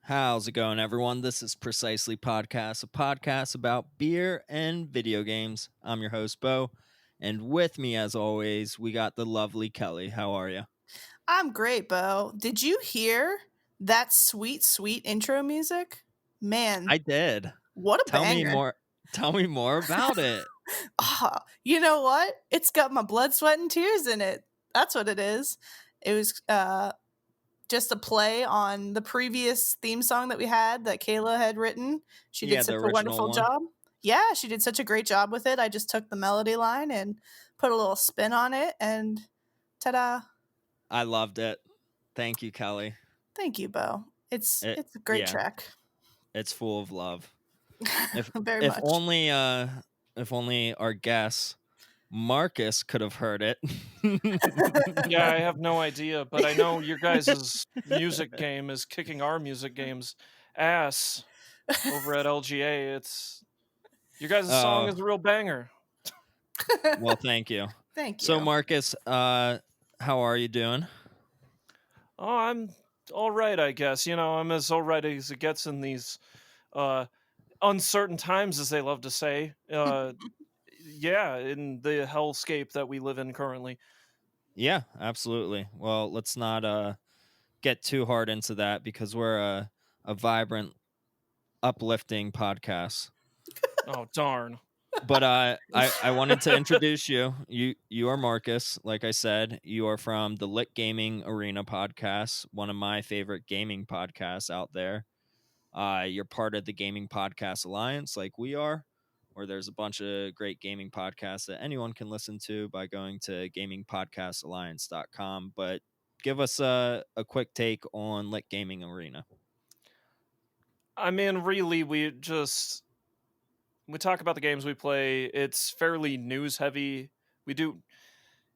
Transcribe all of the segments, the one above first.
How's it going, everyone? This is Precisely Podcast, a podcast about beer and video games. I'm your host, Bo, and with me, as always, we got the lovely Kelly. How are you? I'm great, Bo. Did you hear that sweet, sweet intro music? Man, I did. what a Tell me banger. more. Tell me more about it. You know what? It's got my blood, sweat, and tears in it. That's what it is. It was just a play on the previous theme song that we had that Kayla had written. She did Yeah, the such a original wonderful one. job. Yeah, she did such a great job with it. I just took the melody line and put a little spin on it, and ta-da. I loved it. Thank you, Kelly. Thank you, Bo. It's It, it's a great yeah, track. it's full of love. If Very if much. only if only our guest Marcus could have heard it. Yeah, I have no idea, but I know your guys' music game is kicking our music game's ass over at LGA. It's your guys' song is Oh, a real banger. well, thank you. Thank So, you. Marcus, how are you doing? Oh, I'm all right, I guess. I'm as all right as it gets in these uh, uncertain times, as they love to say. Yeah, in the hellscape that we live in currently. Yeah, absolutely. Well, let's not get too hard into that because we're a vibrant, uplifting podcast. Oh, darn. But I wanted to introduce you. You are Marcus. Like I said, you are from the Lit Gaming Arena podcast, one of my favorite gaming podcasts out there. You're part of the Gaming Podcast Alliance, like we are, where there's a bunch of great gaming podcasts that anyone can listen to by going to gamingpodcastalliance.com. But give us a quick take on Lit Gaming Arena. I mean, really, we talk about the games we play. It's fairly news heavy. We do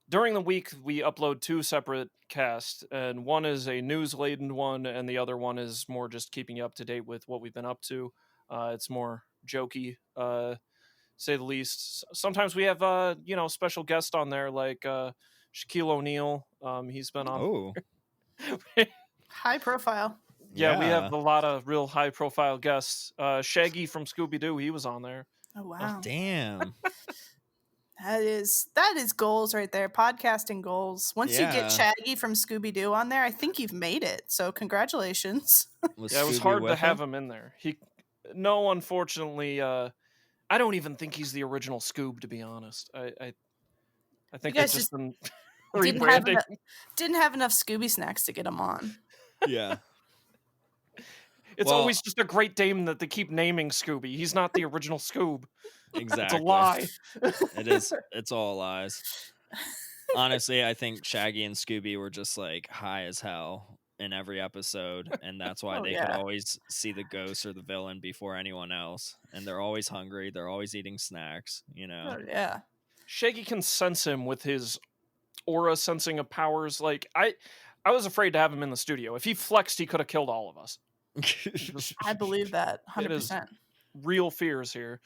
during the week we upload two separate casts, and one is a news laden one, and the other one is more just keeping you up to date with what we've been up to. It's more jokey, say the least. Sometimes we have special guests on there like Shaquille O'Neal. He's been on. Oh, High profile. Yeah, we have yeah. a lot of real high profile guests. Shaggy from Scooby Doo, he was on there. Oh wow. Damn. That is goals right there. Podcasting goals. Once you get Yeah. Shaggy from Scooby Doo on there, I think you've made it. So congratulations. Was Yeah, it was Scooby hard to with have him? him in there. No, unfortunately, I don't even think he's the original Scoob. To be honest, I You think they've guys just just been didn't have rebranding. enough, didn't have enough Scooby snacks to get him on. Yeah. It's Well, always just a Great Dane that they keep naming Scooby. He's not the original Scoob. It's a exactly. lie. It is. It's all lies. Honestly, I think Shaggy and Scooby were just like high as hell in every episode, and that's why Oh they could yeah. always see the ghost or the villain before anyone else. And they're always hungry. They're always eating snacks. Oh yeah. Shaggy can sense him with his aura sensing of powers. Like I was afraid to have him in the studio. If he flexed, he could have killed all of us. I believe that It is 100%. real fears here.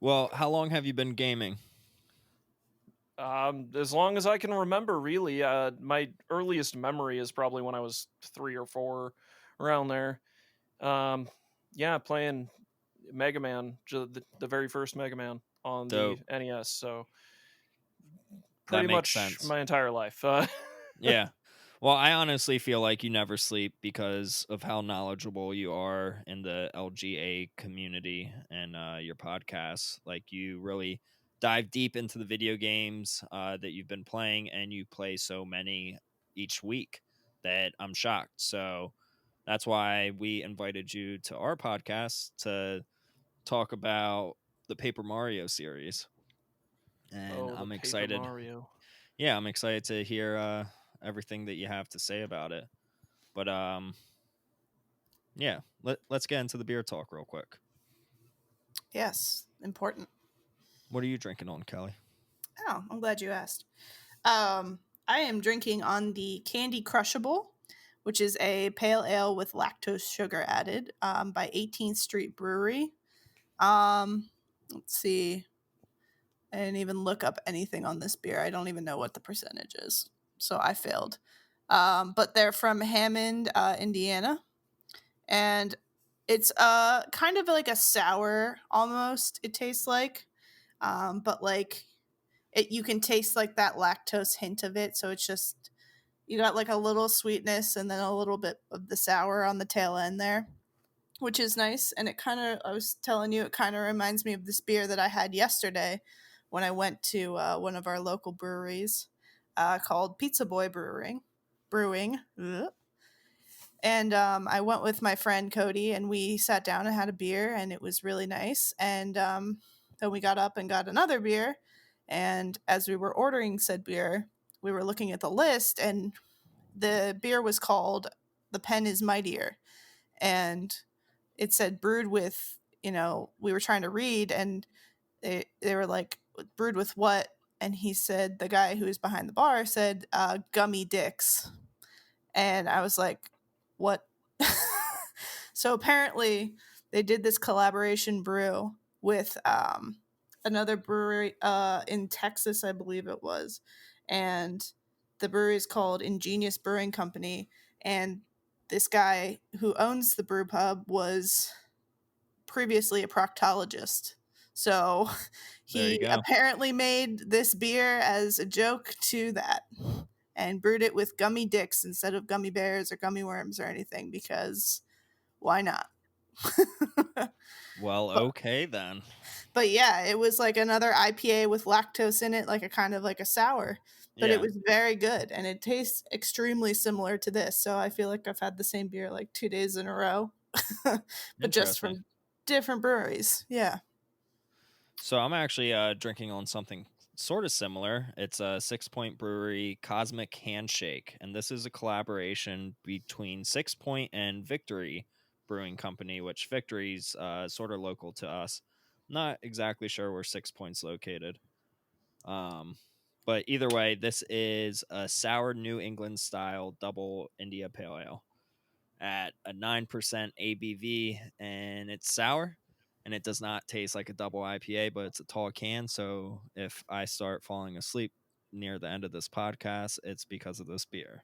Well, how long have you been gaming? As long as I can remember, really. My earliest memory is probably when I was 3 or 4, around there. Yeah, playing Mega Man, the very first Mega Man on the Dope. NES. So That pretty makes much sense. my entire life. Yeah. Well, I honestly feel like you never sleep because of how knowledgeable you are in the LGA community and your podcasts. Like, you really dive deep into the video games that you've been playing, and you play so many each week that I'm shocked. So that's why we invited you to our podcast to talk about the Paper Mario series. And Oh, the I'm Paper excited. Mario. Yeah, I'm excited to hear everything that you have to say about it. But yeah, let's get into the beer talk real quick. Yes, important. What are you drinking on, Kelly? Oh, I'm glad you asked. I am drinking on the Candy Crushable, which is a pale ale with lactose sugar added by 18th Street Brewery. Let's see. I didn't even look up anything on this beer. I don't even know what the percentage is. So I failed. But they're from Hammond, Indiana. and it's kind of like a sour almost. It tastes like, but like you can taste like that lactose hint of it. So it's just you got like a little sweetness and then a little bit of the sour on the tail end there, which is nice. And it kind of, I was telling you, it kind of reminds me of this beer that I had yesterday when I went to one of our local breweries called Pizza Boy Brewing. Ugh. And I went with my friend Cody, and we sat down and had a beer, and it was really nice. And then we got up and got another beer. And as we were ordering said beer, we were looking at the list, and the beer was called The Pen is Mightier. And it said brewed with, we were trying to read, and they were like, brewed with what? And he said, the guy who was behind the bar said, gummy dicks. And I was like, what? So apparently they did this collaboration brew with another brewery in Texas, I believe it was. And the brewery is called Ingenious Brewing Company. And this guy who owns the brew pub was previously a proctologist. So There you he go. apparently made this beer as a joke to that and brewed it with gummy dicks instead of gummy bears or gummy worms or anything, because why not? Well, but, okay then. but yeah, it was like another IPA with lactose in it, like a kind of like a sour, but it Yeah, was very good and it tastes extremely similar to this. So I feel like I've had the same beer like 2 days in a row, but just interesting. from different breweries. Yeah. So I'm actually drinking on something sort of similar. It's a 6 Point Brewery Cosmic Handshake, and this is a collaboration between 6 Point and Victory Brewing Company, which Victory's sort of local to us. Not exactly sure where 6 Point's located. Um, but either way, this is a sour New England style double India Pale Ale at a 9% ABV, and it's sour, and it does not taste like a double IPA, but it's a tall can. So if I start falling asleep near the end of this podcast, it's because of this beer.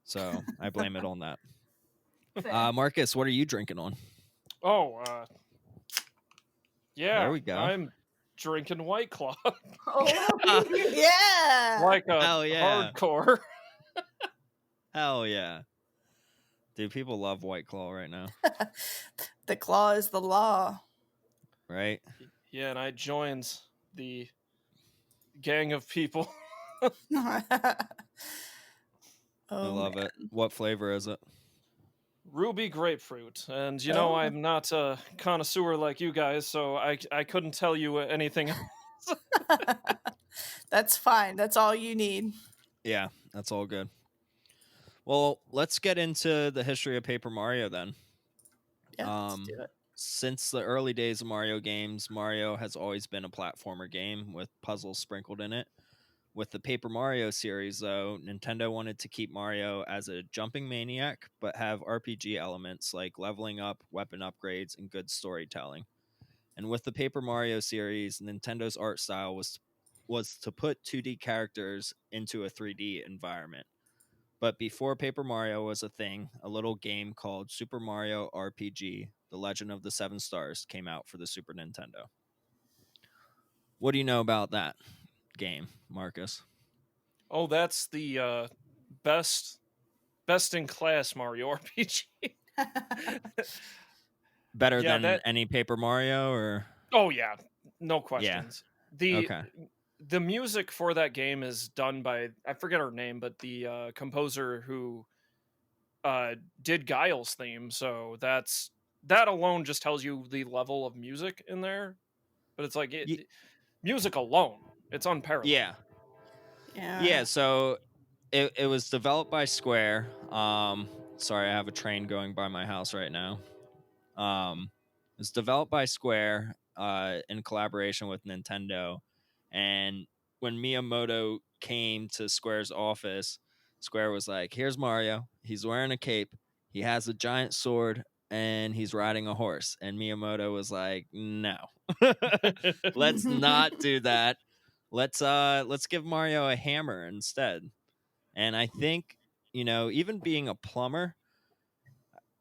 So I blame it on that. Fair. Marcus, what are you drinking on? Oh, There yeah, we go. I'm drinking White Claw. Oh, yeah. Like a Hell yeah. hardcore. Hell yeah. Dude, people love White Claw right now, The claw is the law. right? Yeah, and I joined the gang of people. I Oh love man. it. What flavor is it? Ruby grapefruit. And Oh. I'm not a connoisseur like you guys, so I couldn't tell you anything. That's fine. That's all you need. Yeah, that's all good. Well, let's get into the history of Paper Mario then. Yeah, let's do it. Since the early days of Mario games, Mario has always been a platformer game with puzzles sprinkled in it. With the Paper Mario series, though, Nintendo wanted to keep Mario as a jumping maniac, but have RPG elements like leveling up, weapon upgrades, and good storytelling. And with the Paper Mario series, Nintendo's art style was to put 2D characters into a 3D environment. But before Paper Mario was a thing, a little game called Super Mario RPG: The Legend of the Seven Stars came out for the Super Nintendo. What do you know about that game, Marcus? Oh, that's the best in class Mario RPG. Better Yeah, than that any Paper Mario, or Oh yeah, no yeah, questions. The okay, the music for that game is done by, I forget her name, but the composer who did Guile's theme. So that alone just tells you the level of music in there. But it's like music alone, it's unparalleled. yeah, Yeah. yeah. So it was developed by Square. Sorry, I have a train going by my house right now. It was developed by Square in collaboration with Nintendo. And when Miyamoto came to Square's office, Square was like, "Here's Mario. He's wearing a cape. He has a giant sword, and he's riding a horse." And Miyamoto was like, "No, let's not do that. Let's give Mario a hammer instead." And I think, even being a plumber,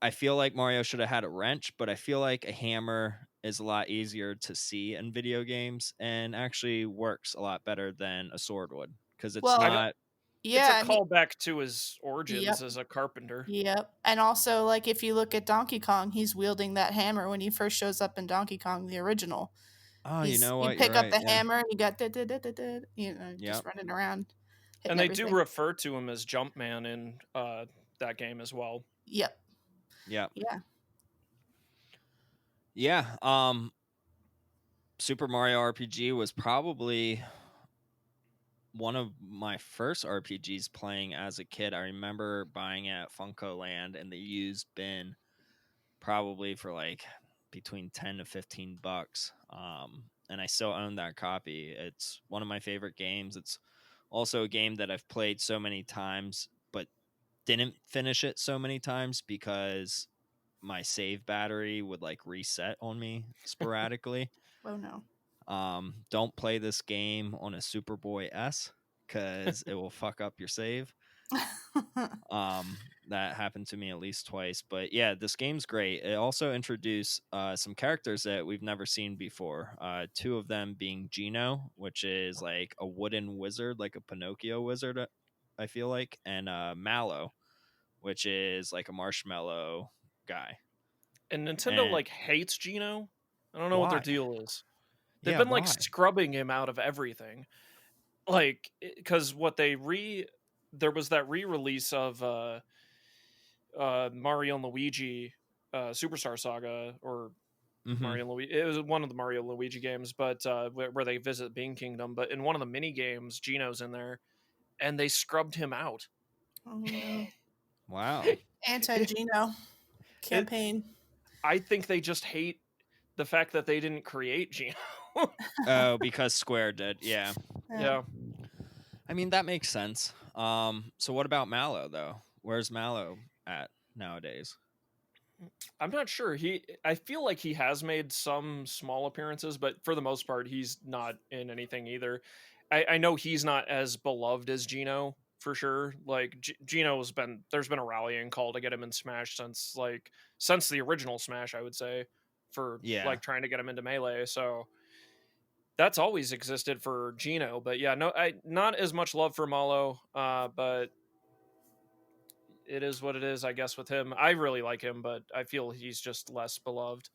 I feel like Mario should have had a wrench, but I feel like a hammer is a lot easier to see in video games and actually works a lot better than a sword would because it's I Well, know not. it's a yeah, I mean, callback to his origins yep, as a carpenter. yep. And also, like, if you look at Donkey Kong, he's wielding that hammer when he first shows up in Donkey Kong, the original. Oh, you know You what? You're pick up right. the Yeah. hammer and you got just Yep. running around, hitting And they do everything. refer to him as Jumpman in that game as well. Yep. Yep. Yeah. Yeah. Super Mario RPG was probably one of my first RPGs playing as a kid. I remember buying it at Funko Land in the used bin, probably for like between 10 to 15 bucks. And I still own that copy. It's one of my favorite games. It's also a game that I've played so many times, but didn't finish it so many times because my save battery would like reset on me sporadically. Oh no. Don't play this game on a Superboy S because it will fuck up your save. That happened to me at least twice. But yeah, this game's great. It also introduced some characters that we've never seen before. Two of them being Gino, which is like a wooden wizard, like a Pinocchio wizard, I feel like, and Mallow, which is like a marshmallow guy. And Nintendo And like hates Geno. I don't know what their why? deal is. They've Yeah, been like why? scrubbing him out of everything. Like cuz what they there was that re-release of Mario and Luigi Superstar Saga, or Mm-hmm. Mario and Luigi. It was one of the Mario and Luigi games, but where they visit Bean Kingdom. But in one of the mini games, Geno's in there, and they scrubbed him out. Oh no. Wow. Anti-Geno it, campaign. I think they just hate the fact that they didn't create Geno. Oh, because Square did. Yeah. Yeah. Yeah, I mean, that makes sense. So what about Mallow though? Where's Mallow at nowadays? I'm not sure. I feel like he has made some small appearances, but for the most part, he's not in anything either. I know he's not as beloved as Geno for sure. Like Geno's been, there's been a rallying call to get him in Smash since the original Smash, I would say, for Yeah. like trying to get him into Melee. So that's always existed for Geno. But yeah, no, I not as much love for Malo, but it is what it is, I guess, with him. I really like him, but I feel he's just less beloved.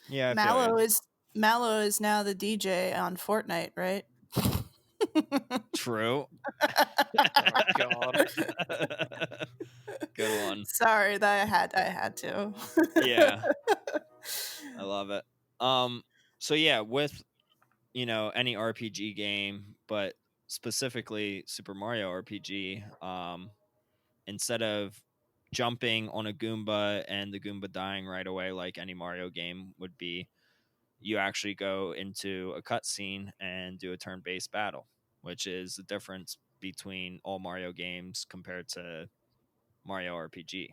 Yeah, I feel you. Mallow is Mallow is now the DJ on Fortnite, right? True. Oh God. Good one. Sorry, that I had to. Yeah, I love it. So yeah, with any RPG game, but specifically Super Mario RPG, instead of jumping on a Goomba and the Goomba dying right away like any Mario game would be, you actually go into a cutscene and do a turn-based battle, which is the difference between all Mario games compared to Mario RPG,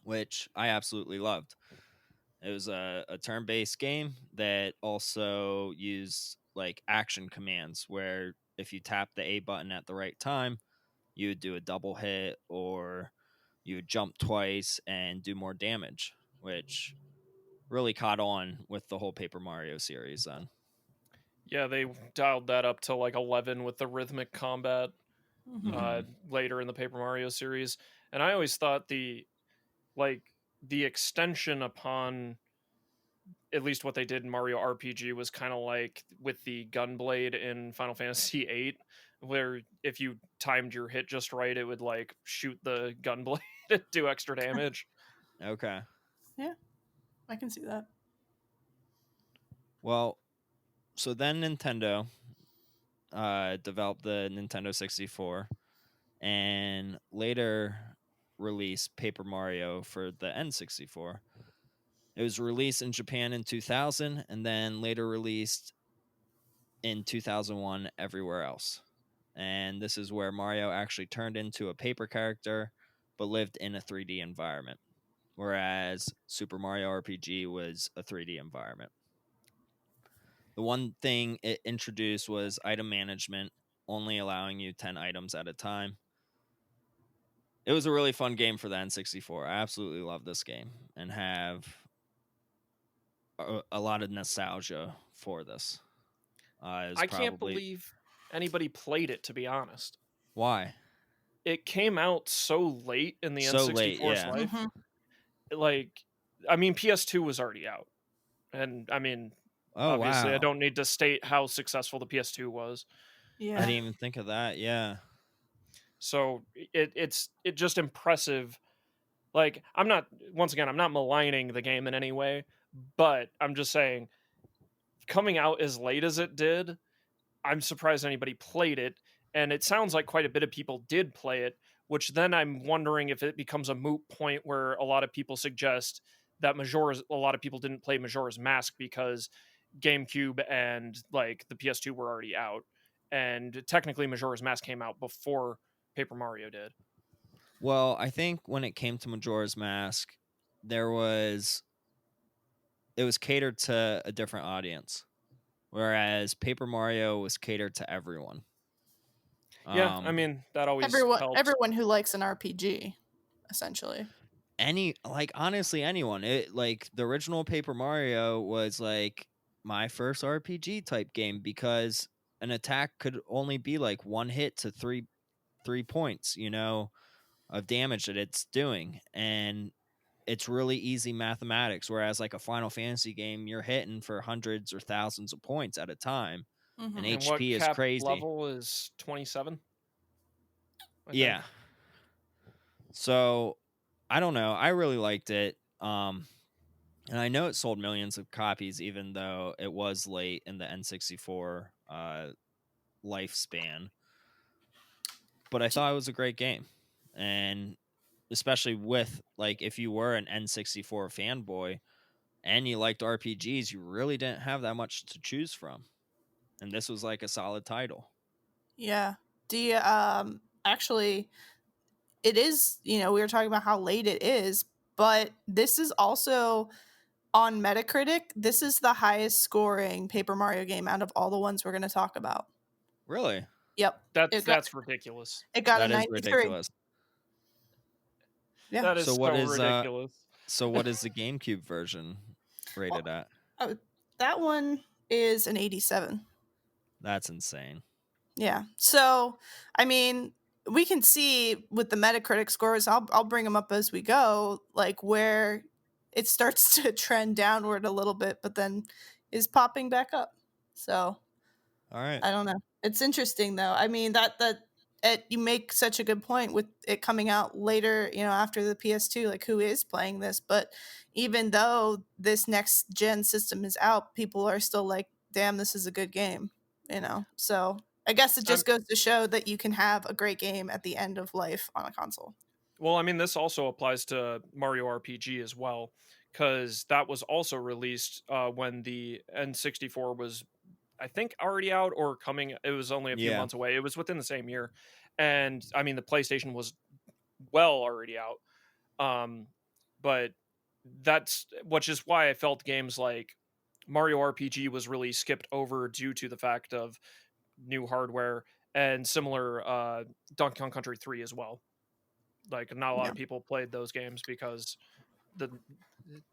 which I absolutely loved. It was a turn-based game that also used like action commands where if you tap the A button at the right time, you would do a double hit or you would jump twice and do more damage, which really caught on with the whole Paper Mario series then. Yeah, they dialed that up to like 11 with the rhythmic combat Mhm. later in the Paper Mario series. And I always thought like the extension upon at least what they did in Mario RPG was kind of like with the gunblade in Final Fantasy VIII, where if you timed your hit just right, it would like shoot the gunblade and do extra damage. Okay. Yeah, I can see that. Well, so then Nintendo developed the Nintendo 64 and later released Paper Mario for the N64. It was released in Japan in 2000 and then later released in 2001 everywhere else. And this is where Mario actually turned into a paper character but lived in a 3D environment, whereas Super Mario RPG was a 3D environment. The one thing it introduced was item management, only allowing you 10 items at a time. it was a really fun game for the N64. I absolutely love this game and have a lot of nostalgia for this. Is I can't probably believe anybody played it, to be honest. why It came out so late in the so late. N64's Yeah. life. Hmm. Like, I mean, PS2 was already out. And I mean, Oh obviously, I wow. don't need to state how successful the PS2 was. I Yeah. didn't even think of that. Yeah. So it's just impressive. Like, I'm not, once again, I'm not maligning the game in any way, but I'm just saying, coming out as late as it did, I'm surprised anybody played it. And it sounds like quite a bit of people did play it, which then I'm wondering if it becomes a moot point where a lot of people suggest that a lot of people didn't play Majora's Mask because GameCube and like the PS2 were already out. And technically, Majora's Mask came out before Paper Mario did. Well, I think when it came to Majora's Mask, there was it was catered to a different audience, whereas Paper Mario was catered to everyone. Yeah, I Um, mean, that always Everyone, helps. everyone who likes an RPG, essentially. any like honestly anyone. It like the original Paper Mario was like my first RPG type game because an attack could only be like one hit to three points, of damage that it's doing, and it's really easy mathematics. Whereas like a Final Fantasy game, you're hitting for hundreds or thousands of points at a time, and Hmm. And what HP is cap crazy. level is 27, I think. Yeah. So I don't know. I really liked it. And I know it sold millions of copies, even though it was late in the N64 lifespan. But I thought it was a great game, and especially with like if you were an N64 fanboy and you liked RPGs, you really didn't have that much to choose from, and this was like a solid title. Yeah. Do you actually it is, we were talking about how late it is, but this is also on Metacritic, this is the highest scoring Paper Mario game out of all the ones we're going to talk about. Really, Yep. That's It got that's ridiculous. it got a that is 93. ridiculous. Yeah. That is So what so is ridiculous. the GameCube version Well, rated at? oh, that one is an 87. That's insane. Yeah. So, I mean, we can see with the Metacritic scores, I'll bring them up as we go, like where it starts to trend downward a little bit, but then is popping back up. So, All right. I don't know. It's interesting though. I mean, you make such a good point with it coming out later, after the PS2, like who is playing this? But even though this next gen system is out, people are still like, "Damn, this is a good game." So, I guess it Um, just goes to show that you can have a great game at the end of life on a console. well, I mean, this also applies to Mario RPG as well, because that was also released when the N64 was, I think, already out or coming. It was only a few Yeah. months away. It was within the same year, and I mean, the PlayStation was well already out. Um, but that's which is why I felt games like Mario RPG was really skipped over due to the fact of new hardware, and similar Donkey Kong Country 3 as well. Like, not a lot Yeah. of people played those games because the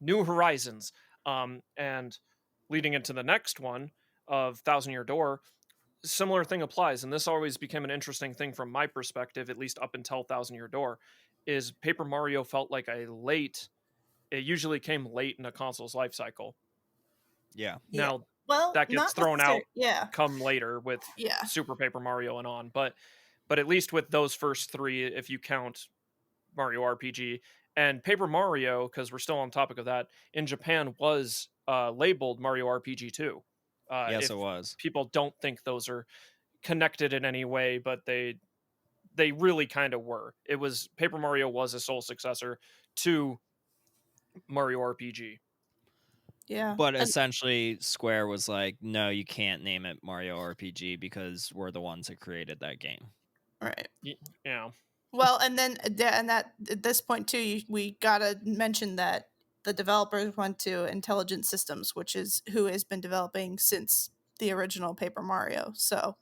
New Horizons. And leading into the next one of Thousand Year Door, similar thing applies, and this always became an interesting thing from my perspective, at least up until Thousand Year Door, is Paper Mario felt like a late. It usually came late in a console's life cycle. Yeah. Yeah. Now Well, that gets not thrown necessarily. out Yeah. come later with Yeah. Super Paper Mario and on, but at least with those first three, if you count Mario RPG and Paper Mario, because we're still on topic of that, in Japan was labeled Mario RPG 2. Yes, it If was. people don't think those are connected in any way, but they really kind of were. It was Paper Mario was a sole successor to Mario RPG. Yeah. But essentially, Square was like, "No, you can't name it Mario RPG because we're the ones that created that game." Right. Yeah. Well, and then and that at this point too, we gotta mention that the developers went to Intelligent Systems, which is who has been developing since the original Paper Mario. So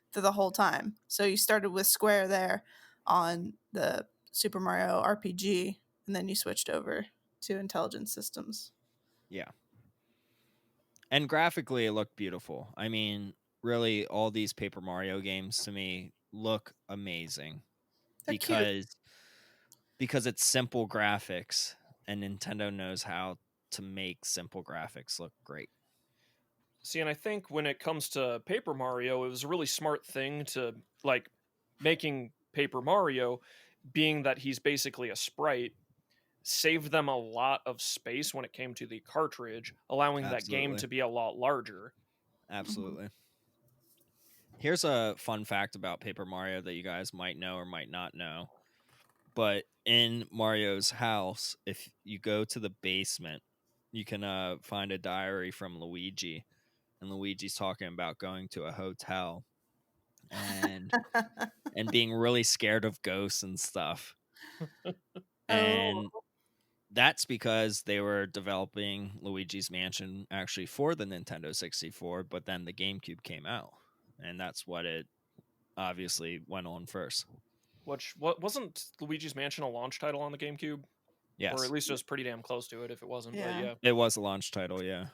for the whole time. So you started with Square there on the Super Mario RPG, and then you switched over to Intelligent Systems. Yeah. And graphically, it looked beautiful. I mean, really, all these Paper Mario games to me look amazing They're cute. because it's simple graphics, and Nintendo knows how to make simple graphics look great. See, and I think when it comes to Paper Mario, it was a really smart thing to like making Paper Mario, being that he's basically a sprite, saved them a lot of space when it came to the cartridge, allowing that game Absolutely. to be a lot larger. Mhm. Absolutely. Here's a fun fact about Paper Mario that you guys might know or might not know. But in Mario's house, if you go to the basement, you can find a diary from Luigi, and Luigi's talking about going to a hotel and being really scared of ghosts and stuff. Oh, And that's because they were developing Luigi's Mansion actually for the Nintendo 64, but then the GameCube came out, and that's what it obviously went on first. Which what wasn't Luigi's Mansion a launch title on the GameCube? Or at Yes, least it was pretty damn close to it if it wasn't, but yeah. yeah. it was a launch title, yeah.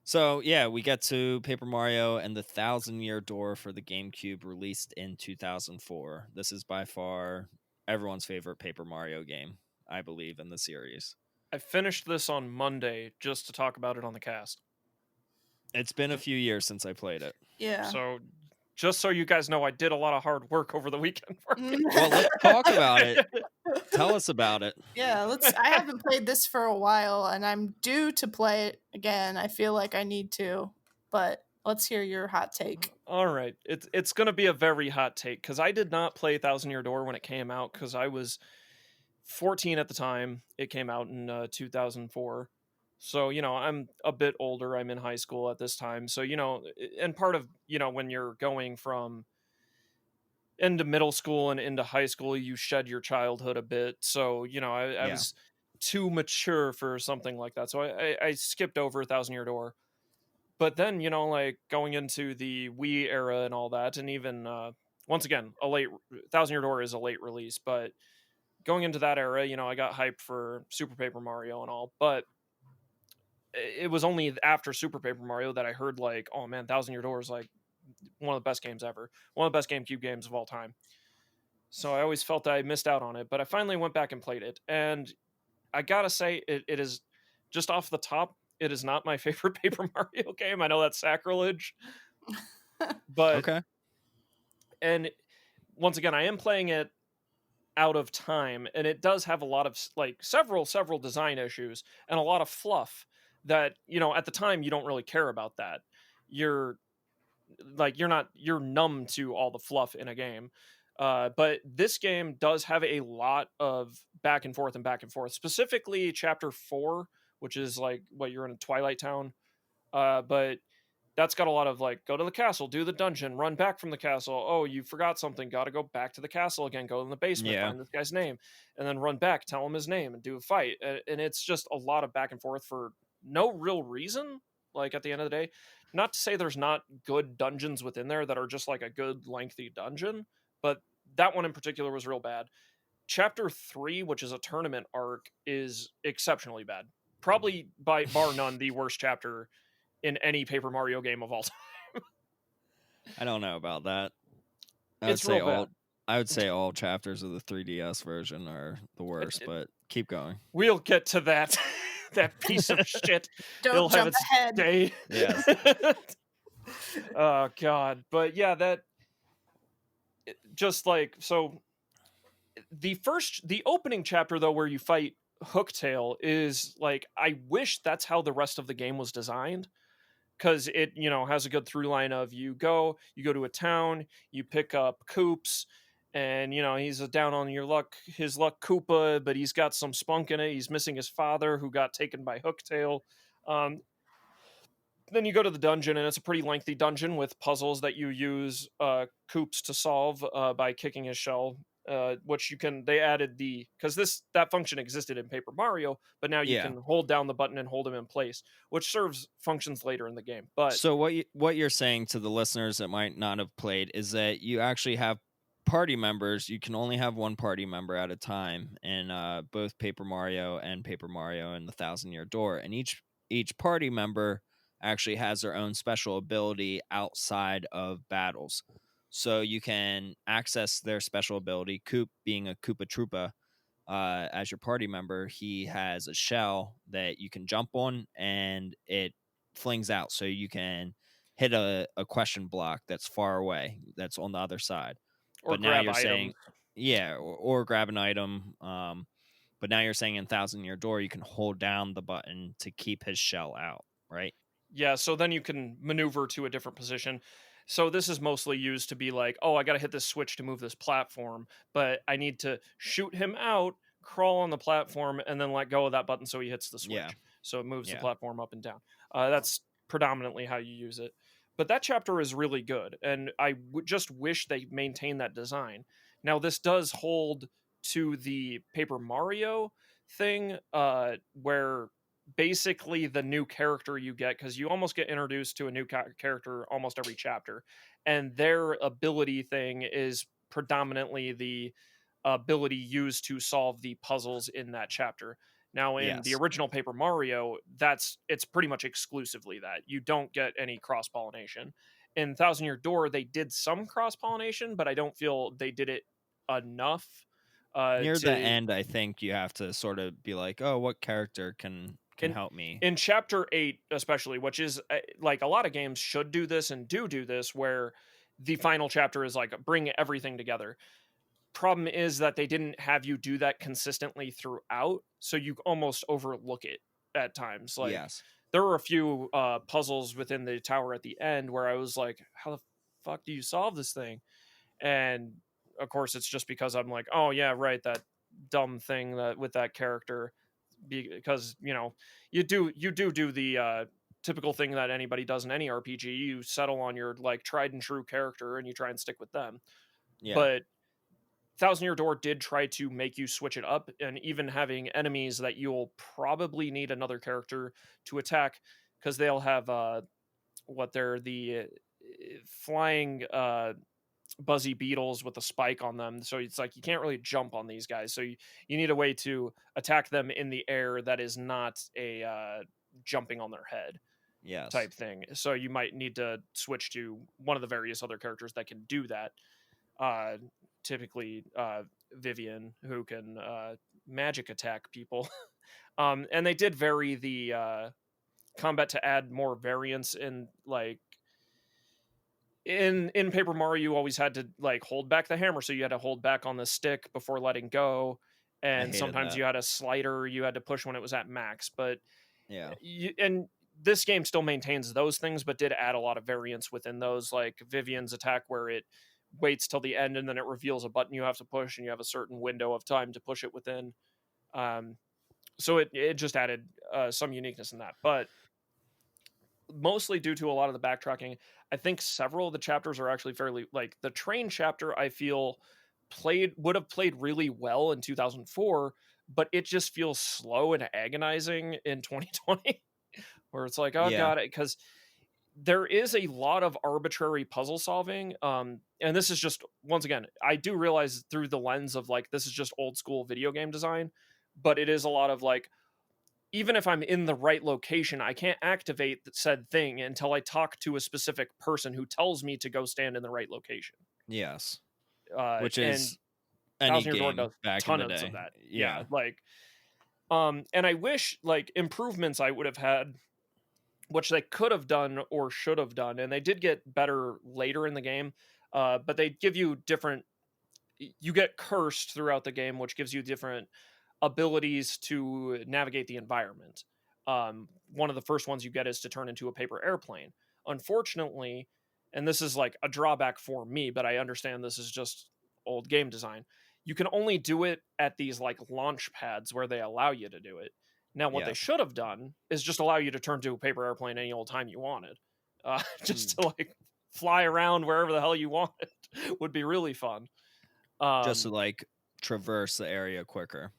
So, yeah, we get to Paper Mario and the Thousand Year Door for the GameCube, released in 2004. This is by far everyone's favorite Paper Mario game, I believe, in the series. I finished this on Monday just to talk about it on the cast. It's been a few years since I played it. Yeah. So just so you guys know, I did a lot of hard work over the weekend for it. Well, let's talk about it. Tell us about it. Yeah, I haven't played this for a while, and I'm due to play it again. I feel like I need to, but let's hear your hot take. All right, it's gonna be a very hot take because I did not play Thousand Year Door when it came out because I was 14 at the time. It came out in 2004, so I'm a bit older. I'm in high school at this time, so and part of when you're going from into middle school and into high school, you shed your childhood a bit. So I Yeah. was too mature for something like that, so I skipped over Thousand Year Door. But then, like going into the Wii era and all that, and even once again, a late Thousand Year Door is a late release, but going into that era, I got hyped for Super Paper Mario and all. But it was only after Super Paper Mario that I heard like, oh man, Thousand Year Door is like one of the best games ever, one of the best GameCube games of all time. So I always felt I missed out on it, but I finally went back and played it, and I gotta say, it is just off the top. It is not my favorite Paper Mario game. I know that's sacrilege, but Okay. and once again, I am playing it out of time, and it does have a lot of like several design issues and a lot of fluff that at the time you don't really care about that. You're you're numb to all the fluff in a game. But this game does have a lot of back and forth and back and forth, specifically chapter 4, which is like what you're in a Twilight Town. But that's got a lot of like go to the castle, do the dungeon, run back from the castle. Oh, you forgot something, got to go back to the castle again, go in the basement, Yeah. find this guy's name, and then run back, tell him his name, and do a fight. And it's just a lot of back and forth for no real reason. Like at the end of the day, not to say there's not good dungeons within there that are just like a good lengthy dungeon, but that one in particular was real bad. Chapter 3, which is a tournament arc, is exceptionally bad. Probably by bar none the worst chapter in any Paper Mario game of all time. I don't know about that. I would It's say real bad. all chapters of the 3DS version are the worst, but keep going. We'll get to that. That piece of shit. Don't It'll have jump its ahead. day. Yes. Oh god. But yeah, that just like so the opening chapter though where you fight Hooktail is like I wish that's how the rest of the game was designed, because it has a good through line of you go to a town, you pick up Koops, and he's a down on his luck Koopa, but he's got some spunk in it. He's missing his father who got taken by Hooktail. um, then you go to the dungeon, and it's a pretty lengthy dungeon with puzzles that you use Koops to solve by kicking his shell, which they added because that function existed in Paper Mario, but now you Yeah. can hold down the button and hold him in place, which serves functions later in the game. But So what you're saying to the listeners that might not have played is that you actually have party members, you can only have one party member at a time in both Paper Mario and Paper Mario and the Thousand Year Door, and each party member actually has their own special ability outside of battles. So you can access their special ability. Coop, being a Koopa Troopa, as your party member, he has a shell that you can jump on, and it flings out, so you can hit a question block that's far away, that's on the other side. Or But now grab you're saying, items. yeah, or grab an item. But now you're saying in Thousand Year Door, you can hold down the button to keep his shell out, right? Yeah, so then you can maneuver to a different position. So this is mostly used to be like, oh, I got to hit this switch to move this platform, but I need to shoot him out, crawl on the platform, and then let go of that button so he hits the Yeah, switch. So it moves the yeah, platform up and down. That's predominantly how you use it. But that chapter is really good, and just wish they maintained that design. Now this does hold to the Paper Mario thing, where basically the new character you get, because you almost get introduced to a new character almost every chapter, and their ability thing is predominantly the ability used to solve the puzzles in that chapter. Now in the yes. original Paper Mario, it's pretty much exclusively that. You don't get any cross pollination. In Thousand Year Door they did some cross pollination, but I don't feel they did it enough Near the to end, I think you have to sort of be like, oh, what character can in help me? in chapter 8 especially, which is like a lot of games should do this and do this, where the final chapter is like bring everything together. Problem is that they didn't have you do that consistently throughout, so you almost overlook it at times. Like Yes. there were a few puzzles within the tower at the end where I was like, how the fuck do you solve this thing? And of course it's just because I'm like, oh yeah, right, that dumb thing that with that character, because you do the typical thing that anybody does in any RPG. You settle on your like tried and true character and you try and stick with them. Yeah. But Thousand Year Door did try to make you switch it up, and even having enemies that you'll probably need another character to attack, because they'll have what they're the flying buzzy beetles with a spike on them. So it's like you can't really jump on these guys. So you need a way to attack them in the air that is not a jumping on their head Yes. type thing. So you might need to switch to one of the various other characters that can do that. Uh, Typically, Vivian, who can magic attack people. And they did vary the combat to add more variance in like in Paper Mario. You always had to like hold back the hammer, so you had to hold back on the stick before letting go, I and hated sometimes that. you had a slider you had to push when it was at max. But Yeah. and this game still maintains those things, but did add a lot of variance within those, like Vivian's attack where it waits till the end and then it reveals a button you have to push, and you have a certain window of time to push it within. um, so it just added some uniqueness in that, but mostly due to a lot of the backtracking. I think several of the chapters are actually fairly, like the train chapter, I feel would have played really well in 2004, but it just feels slow and agonizing in 2020, where it's like, oh Yeah. god, because there is a lot of arbitrary puzzle solving. And this is just, once again, I do realize through the lens of like this is just old school video game design, but it is a lot of like, even if I'm in the right location, I can't activate said thing until I talk to a specific person who tells me to go stand in the right location. Yes. Which And is any Thousand Year Door does game back in the tons of day. that. Yeah, Yeah. like and I wish like improvements I would have had, which they could have done or should have done, and they did get better later in the game. But they give you different. You get cursed throughout the game, which gives you different abilities to navigate the environment. One of the first ones you get is to turn into a paper airplane. Unfortunately, and this is like a drawback for me, but I understand this is just old game design. You can only do it at these like launch pads where they allow you to do it. Now, what they Yes. should have done is just allow you to turn to a paper airplane any old time you wanted, just Mm. to like fly around wherever the hell you wanted. Would be really fun. Just to Um, like traverse the area quicker.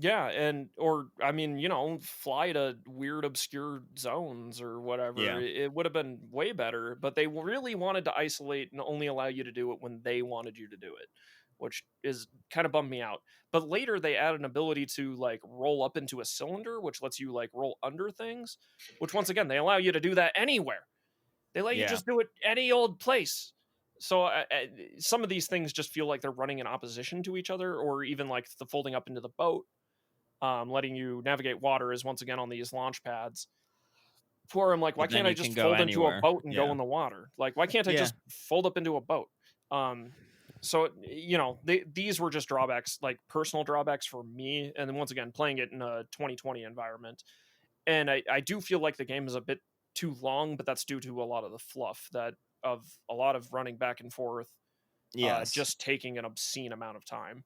Yeah, and or I mean, fly to weird obscure zones or whatever. Yeah. It would have been way better, but they really wanted to isolate and only allow you to do it when they wanted you to do it, which is kind of bummed me out. But later they added an ability to like roll up into a cylinder, which lets you like roll under things, which once again, they allow you to do that anywhere. They let you Yeah. just do it any old place. So some of these things just feel like they're running in opposition to each other, or even like the folding up into the boat, letting you navigate water is once again on these launch pads. For I'm like, why But then can't I you can just go fold into a anywhere. boat and go Yeah. in the water? Like, why can't I Yeah. just fold up into a boat? Um, so these were just drawbacks, like personal drawbacks for me. And then once again, playing it in a 2020 environment, and I do feel like the game is a bit too long, but that's due to a lot of the fluff that of a lot of running back and forth, Yes. just taking an obscene amount of time. And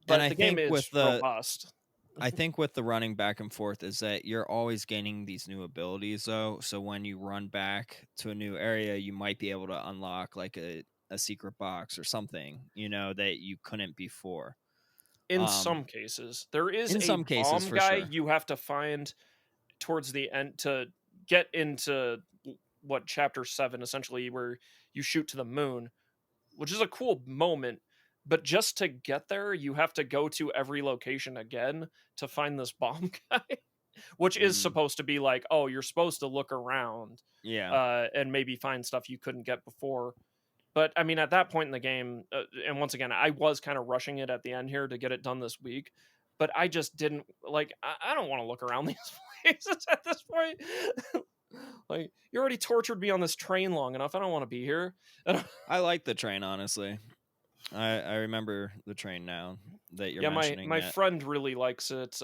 But the game is robust. I think with the running back and forth is that you're always gaining these new abilities though. So when you run back to a new area, you might be able to unlock like a secret box or something, that you couldn't before. In Um some cases, there is in a some cases bomb for guy sure. you have to find towards the end to get into what chapter 7 essentially, where you shoot to the moon, which is a cool moment. But just to get there, you have to go to every location again to find this bomb guy, which is Mm, supposed to be like, oh, you're supposed to look around, yeah. and maybe find stuff you couldn't get before. But I mean, at that point in the game, and once again, I was kind of rushing it at the end here to get it done this week, but I just didn't like. I don't want to look around these places at this point. Like, you already tortured me on this train long enough. I don't want to be here. I like the train honestly. I remember the train now that you're Yeah, my mentioning my it. friend really likes it.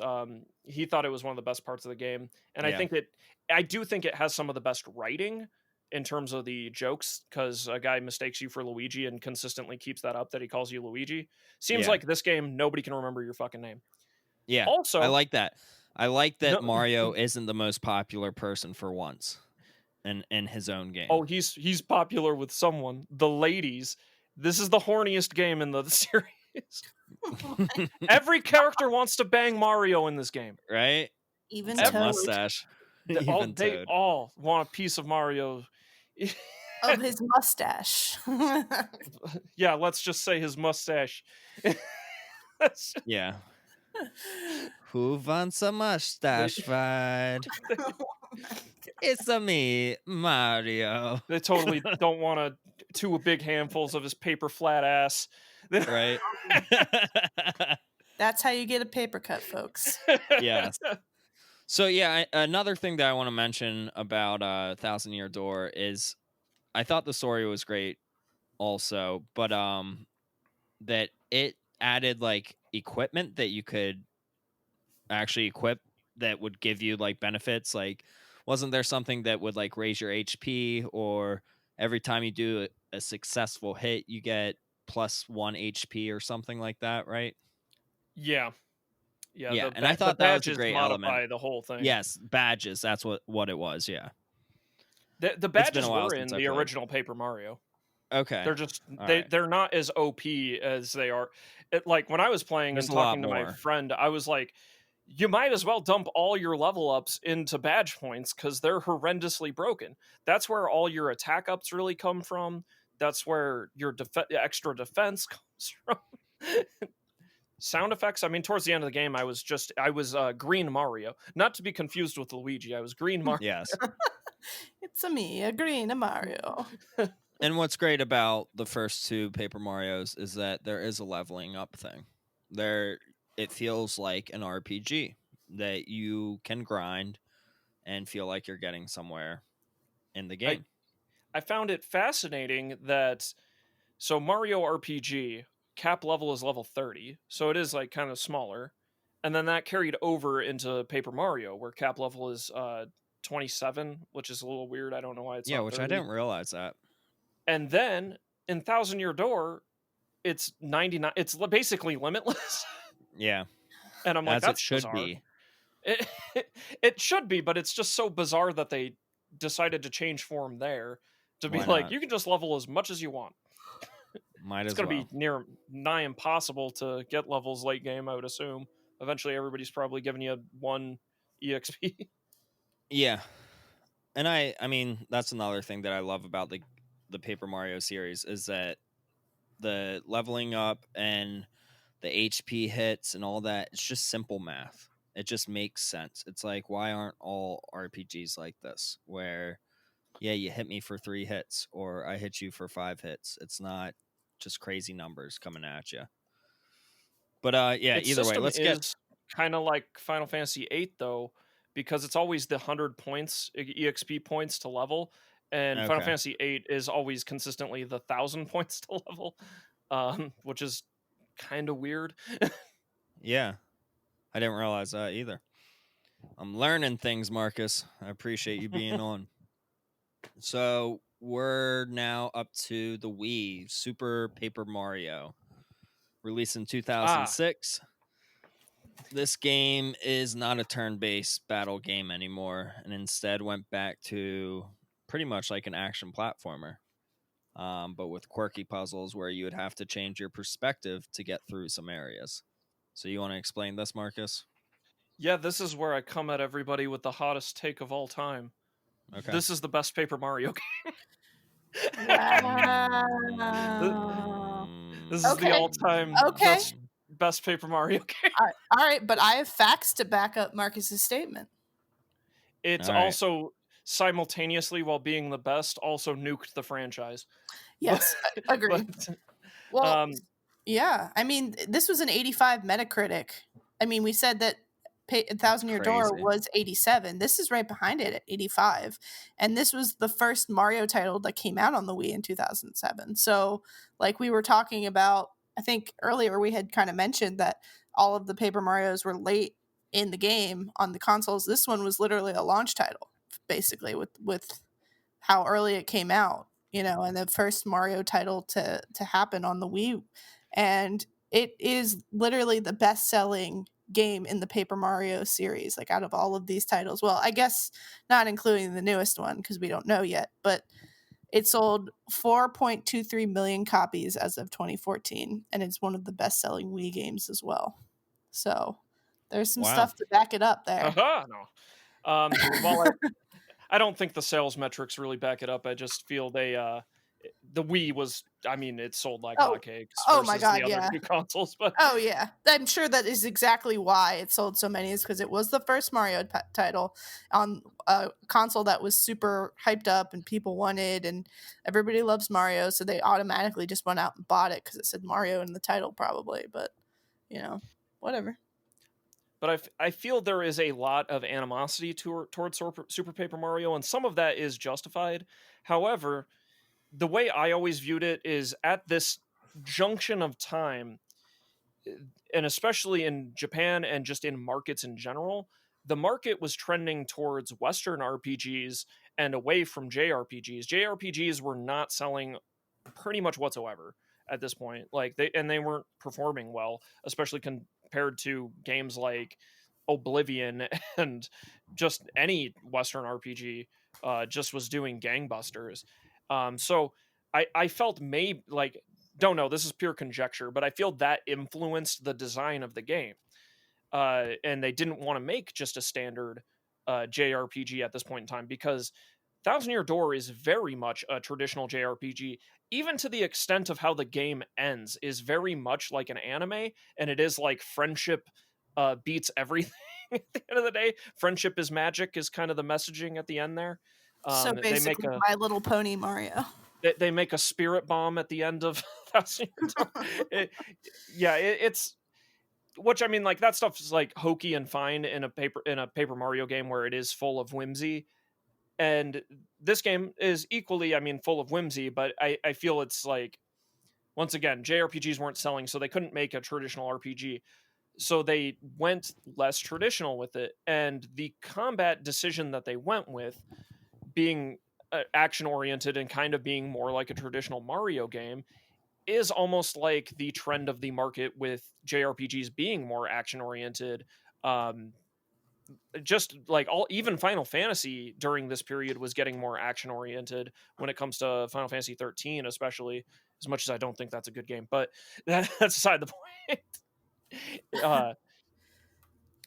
He thought it was one of the best parts of the game, and Yeah. I do think it has some of the best writing in terms of the jokes, because a guy mistakes you for Luigi and consistently keeps that up, that he calls you Luigi. Seems Yeah. like this game nobody can remember your fucking name. Yeah. I Also, like that. I like that no, Mario isn't the most popular person for once in his own game. oh, he's popular with someone, the ladies. This is the horniest game in the series. Every character wants to bang Mario in this game. Right? Even It's a Every Toad. mustache. all Even they Toad. all want a piece of Mario. Of his mustache. Yeah, let's just say his mustache. That's- Yeah. Who wants a mustache fight? It's a me, Mario. they totally don't want two big handfuls of his paper flat ass. Right? That's how you get a paper cut, folks. Yes. So yeah, another thing that I want to mention about Thousand Year Door is I thought the story was great also, but that it added like equipment that you could actually equip that would give you like benefits. Like, wasn't there something that would like raise your HP, or every time you do a successful hit you get +1 HP or something like that, right? Yeah, yeah. Yeah, The and I the thought that was a badges great element. modify the whole thing. Yes, badges, that's what it was. Yeah. The It's been a badges while were since in I the played. original Paper Mario. Okay. They're just All right. they're not as OP as they are. Like when I was playing There's and a lot talking to my more. friend, I was like, you might as well dump all your level ups into badge points because they're horrendously broken. That's where all your attack ups really come from. That's where your extra defense comes from. Sound effects. I mean, towards the end of the game, I was Green Mario, not to be confused with Luigi. I was Green Mario. Yes. It's a me, a green, a Mario. And what's great about the first two Paper Marios is that there is a leveling up thing. There, it feels like an RPG that you can grind and feel like you're getting somewhere in the I game. I found it fascinating that so Mario RPG cap level is level 30, so it is like kind of smaller, and then that carried over into Paper Mario where cap level is 27, which is a little weird. I don't know why it's Yeah, not which I 30. didn't realize that. And then in Thousand Year Door, it's 99. It's basically limitless. Yeah, And I'm like, as it that's should bizarre. be. It, it should be, but it's just so bizarre that they decided to change form there to be Why like, not? you can just level as much as you want. Might It's as going to well. be nigh impossible to get levels late game, I would assume. eventually everybody's probably giving you 1 EXP. Yeah. And I mean, that's another thing that I love about the Paper Mario series is that the leveling up and the HP hits and all that, it's just simple math. It just makes sense. It's like, why aren't all RPGs like this? Where, yeah, you hit me for 3 hits or I hit you for 5 hits. It's not just crazy numbers coming at you. But yeah, Its either way, system let's get is kind of like Final Fantasy VIII, though, because it's always the 100 points, EXP points to level, and Final okay. Fantasy VIII is always consistently the 1,000 points to level, which is kind of weird. Yeah. I didn't realize that either. I'm learning things, Marcus. I appreciate you being on. So we're now up to the Wii Super Paper Mario, released in Ah, 2006. This game is not a turn-based battle game anymore, and instead went back to pretty much like an action platformer, but with quirky puzzles where you would have to change your perspective to get through some areas. So you want to explain this, Marcus? yeah, this is where I come at everybody with the hottest take of all time. Okay. This is the best Paper Mario game. Wow. This Mm, is the Okay. all-time Okay. best Paper Mario game. All right, but I have facts to back up Marcus's statement. It's all right. also simultaneously, while being the best, also nuked the franchise. But Yes, but agreed. Well, um yeah. I mean, this was an 85 Metacritic. I mean, we said that That's Thousand Year Door crazy. was 87. This is right behind it at 85. And this was the first Mario title that came out on the Wii in 2007. So, like we were talking about, I think earlier we had kind of mentioned that all of the Paper Marios were late in the game on the consoles. This one was literally a launch title, basically, with how early it came out, and the first Mario title to happen on the Wii. And it is literally the best-selling game in the Paper Mario series, like out of all of these titles. Well, I guess not including the newest one because we don't know yet, but it sold 4.23 million copies as of 2014, and it's one of the best-selling Wii games as well. So there's some Wow. stuff to back it up there. haha, no. While I don't think the sales metrics really back it up. I just feel the Wii was, I mean, it sold like Oh, hotcakes oh my versus the God, other yeah. two consoles, but Oh yeah, I'm sure that is exactly why it sold so many. Is because it was the first Mario title on a console that was super hyped up and people wanted, and everybody loves Mario, so they automatically just went out and bought it because it said Mario in the title, probably. But whatever. I feel there is a lot of animosity towards Super Paper Mario, and some of that is justified. However, the way I always viewed it is at this junction of time, and especially in Japan and just in markets in general, the market was trending towards Western RPGs and away from JRPGs. JRPGs were not selling pretty much whatsoever at this point. Like they weren't performing well, especially compared to games like Oblivion and just any Western RPG. Just was doing gangbusters. So I felt maybe like, don't know, this is pure conjecture, but I feel that influenced the design of the game. And they didn't want to make just a standard JRPG at this point in time because Thousand Year Door is very much a traditional JRPG, even to the extent of how the game ends is very much like an anime, and it is like friendship beats everything. At the end of the day, friendship is magic is kind of the messaging at the end there. So They make basically, a My Little Pony Mario. they make a spirit bomb at the end of Thousand Year Door. It's which, I mean, like, that stuff is like hokey and fine in a Paper Mario game where it is full of whimsy, and this game is equally, I mean, full of whimsy, but I feel it's like, once again, JRPGs weren't selling, so they couldn't make a traditional RPG, so they went less traditional with it, and the combat decision that they went with, being action oriented and kind of being more like a traditional Mario game, is almost like the trend of the market with JRPGs being more action oriented. Um, just like even Final Fantasy during this period was getting more action oriented when it comes to Final Fantasy 13, especially, as much as I don't think that's a good game, but that's aside the point. uh,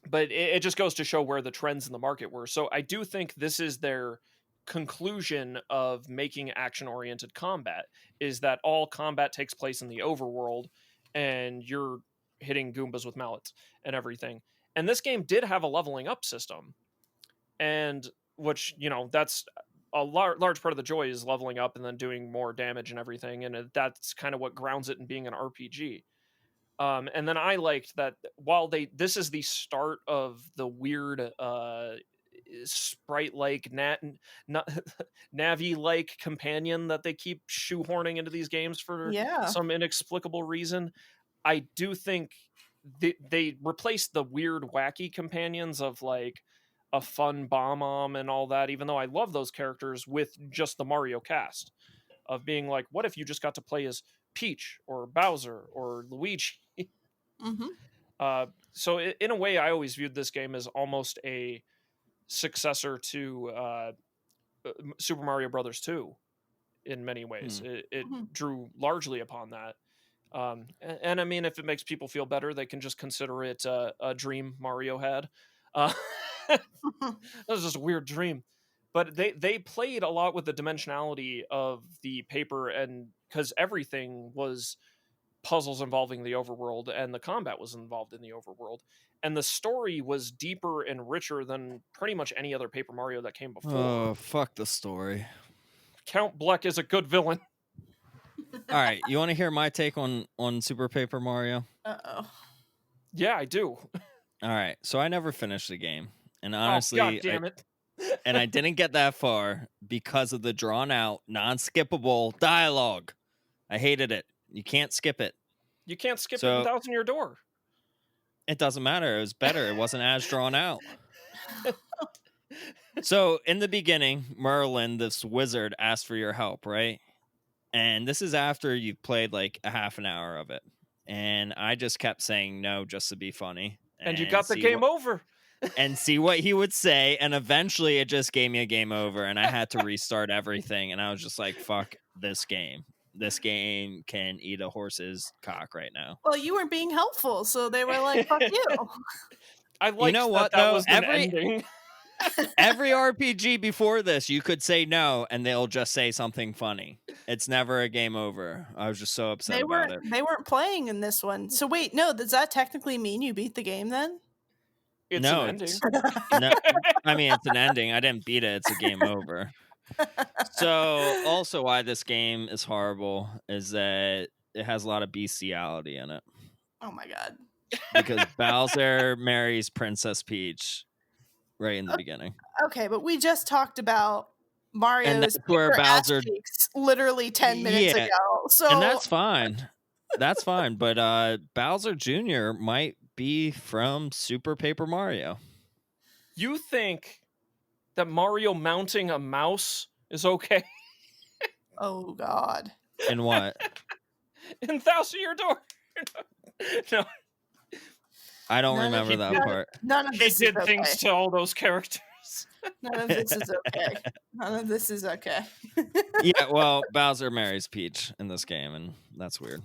but it just goes to show where the trends in the market were. So I do think this is their conclusion of making action-oriented combat, is that all combat takes place in the overworld, and you're hitting Goombas with mallets and everything. And this game did have a leveling up system, and which, that's a large part of the joy, is leveling up and then doing more damage and everything, and that's kind of what grounds it in being an RPG. And then I liked that while this is the start of the weird sprite like Navi like companion that they keep shoehorning into these games for Yeah. some inexplicable reason. I do think they replaced the weird wacky companions of like a fun bomb and all that, even though I love those characters, with just the Mario cast of being like, what if you just got to play as Peach or Bowser or Luigi? Mm-hmm. So in a way, I always viewed this game as almost a successor to Super Mario Brothers 2 in many ways. It Mm-hmm. drew largely upon that. And I mean, if it makes people feel better, they can just consider it a dream Mario had. Uh, that was just a weird dream. But they played a lot with the dimensionality of the paper, and because everything was puzzles involving the overworld, and the combat was involved in the overworld, and the story was deeper and richer than pretty much any other Paper Mario that came before. Oh, fuck the story. Count Bleck is a good villain. All right, you want to hear my take on Super Paper Mario? Uh-oh. Yeah, I do. All right, so I never finished the game, and Oh, honestly, God damn it. and I didn't get that far because of the drawn out, non-skippable dialogue. I hated it. You can't skip it. You can't skip it So- in Thousand Year Door. It doesn't matter. It was better. It wasn't as drawn out. So in the beginning, Merlin, this wizard, asked for your help, right? And this is after you've played like a half an hour of it. And I just kept saying no just to be funny. And you got the game over. And see what he would say. And eventually it just gave me a game over. And I had to restart everything. And I was just like, fuck this game. This game can eat a horse's cock right now. Well, you weren't being helpful, so they were like, fuck you. I liked know what, that though? was an ending. Every RPG before this, you could say no, and they'll just say something funny. It's never a game over. I was just so upset about it. They weren't playing in this one. So wait, no, does that technically mean you beat the game then? It's No, an ending. No, I mean, it's an ending. I didn't beat it. It's a game over. So, also why this game is horrible is that it has a lot of bestiality in it. Oh my god. Because Bowser marries Princess Peach right in the beginning. Okay, but we just talked about Mario's that's where paper ass Bowser- cheeks literally 10 minutes Yeah, ago. So And that's fine. That's fine. But Bowser Jr. might be from Super Paper Mario. You think that Mario mounting a mouse is okay? oh god. In what? In Thousand Year Door. No, I don't None of remember he that did- part. None of he this did is okay. things to all those characters. None of this is okay. None of this is okay. Yeah, well, Bowser marries Peach in this game, and that's weird.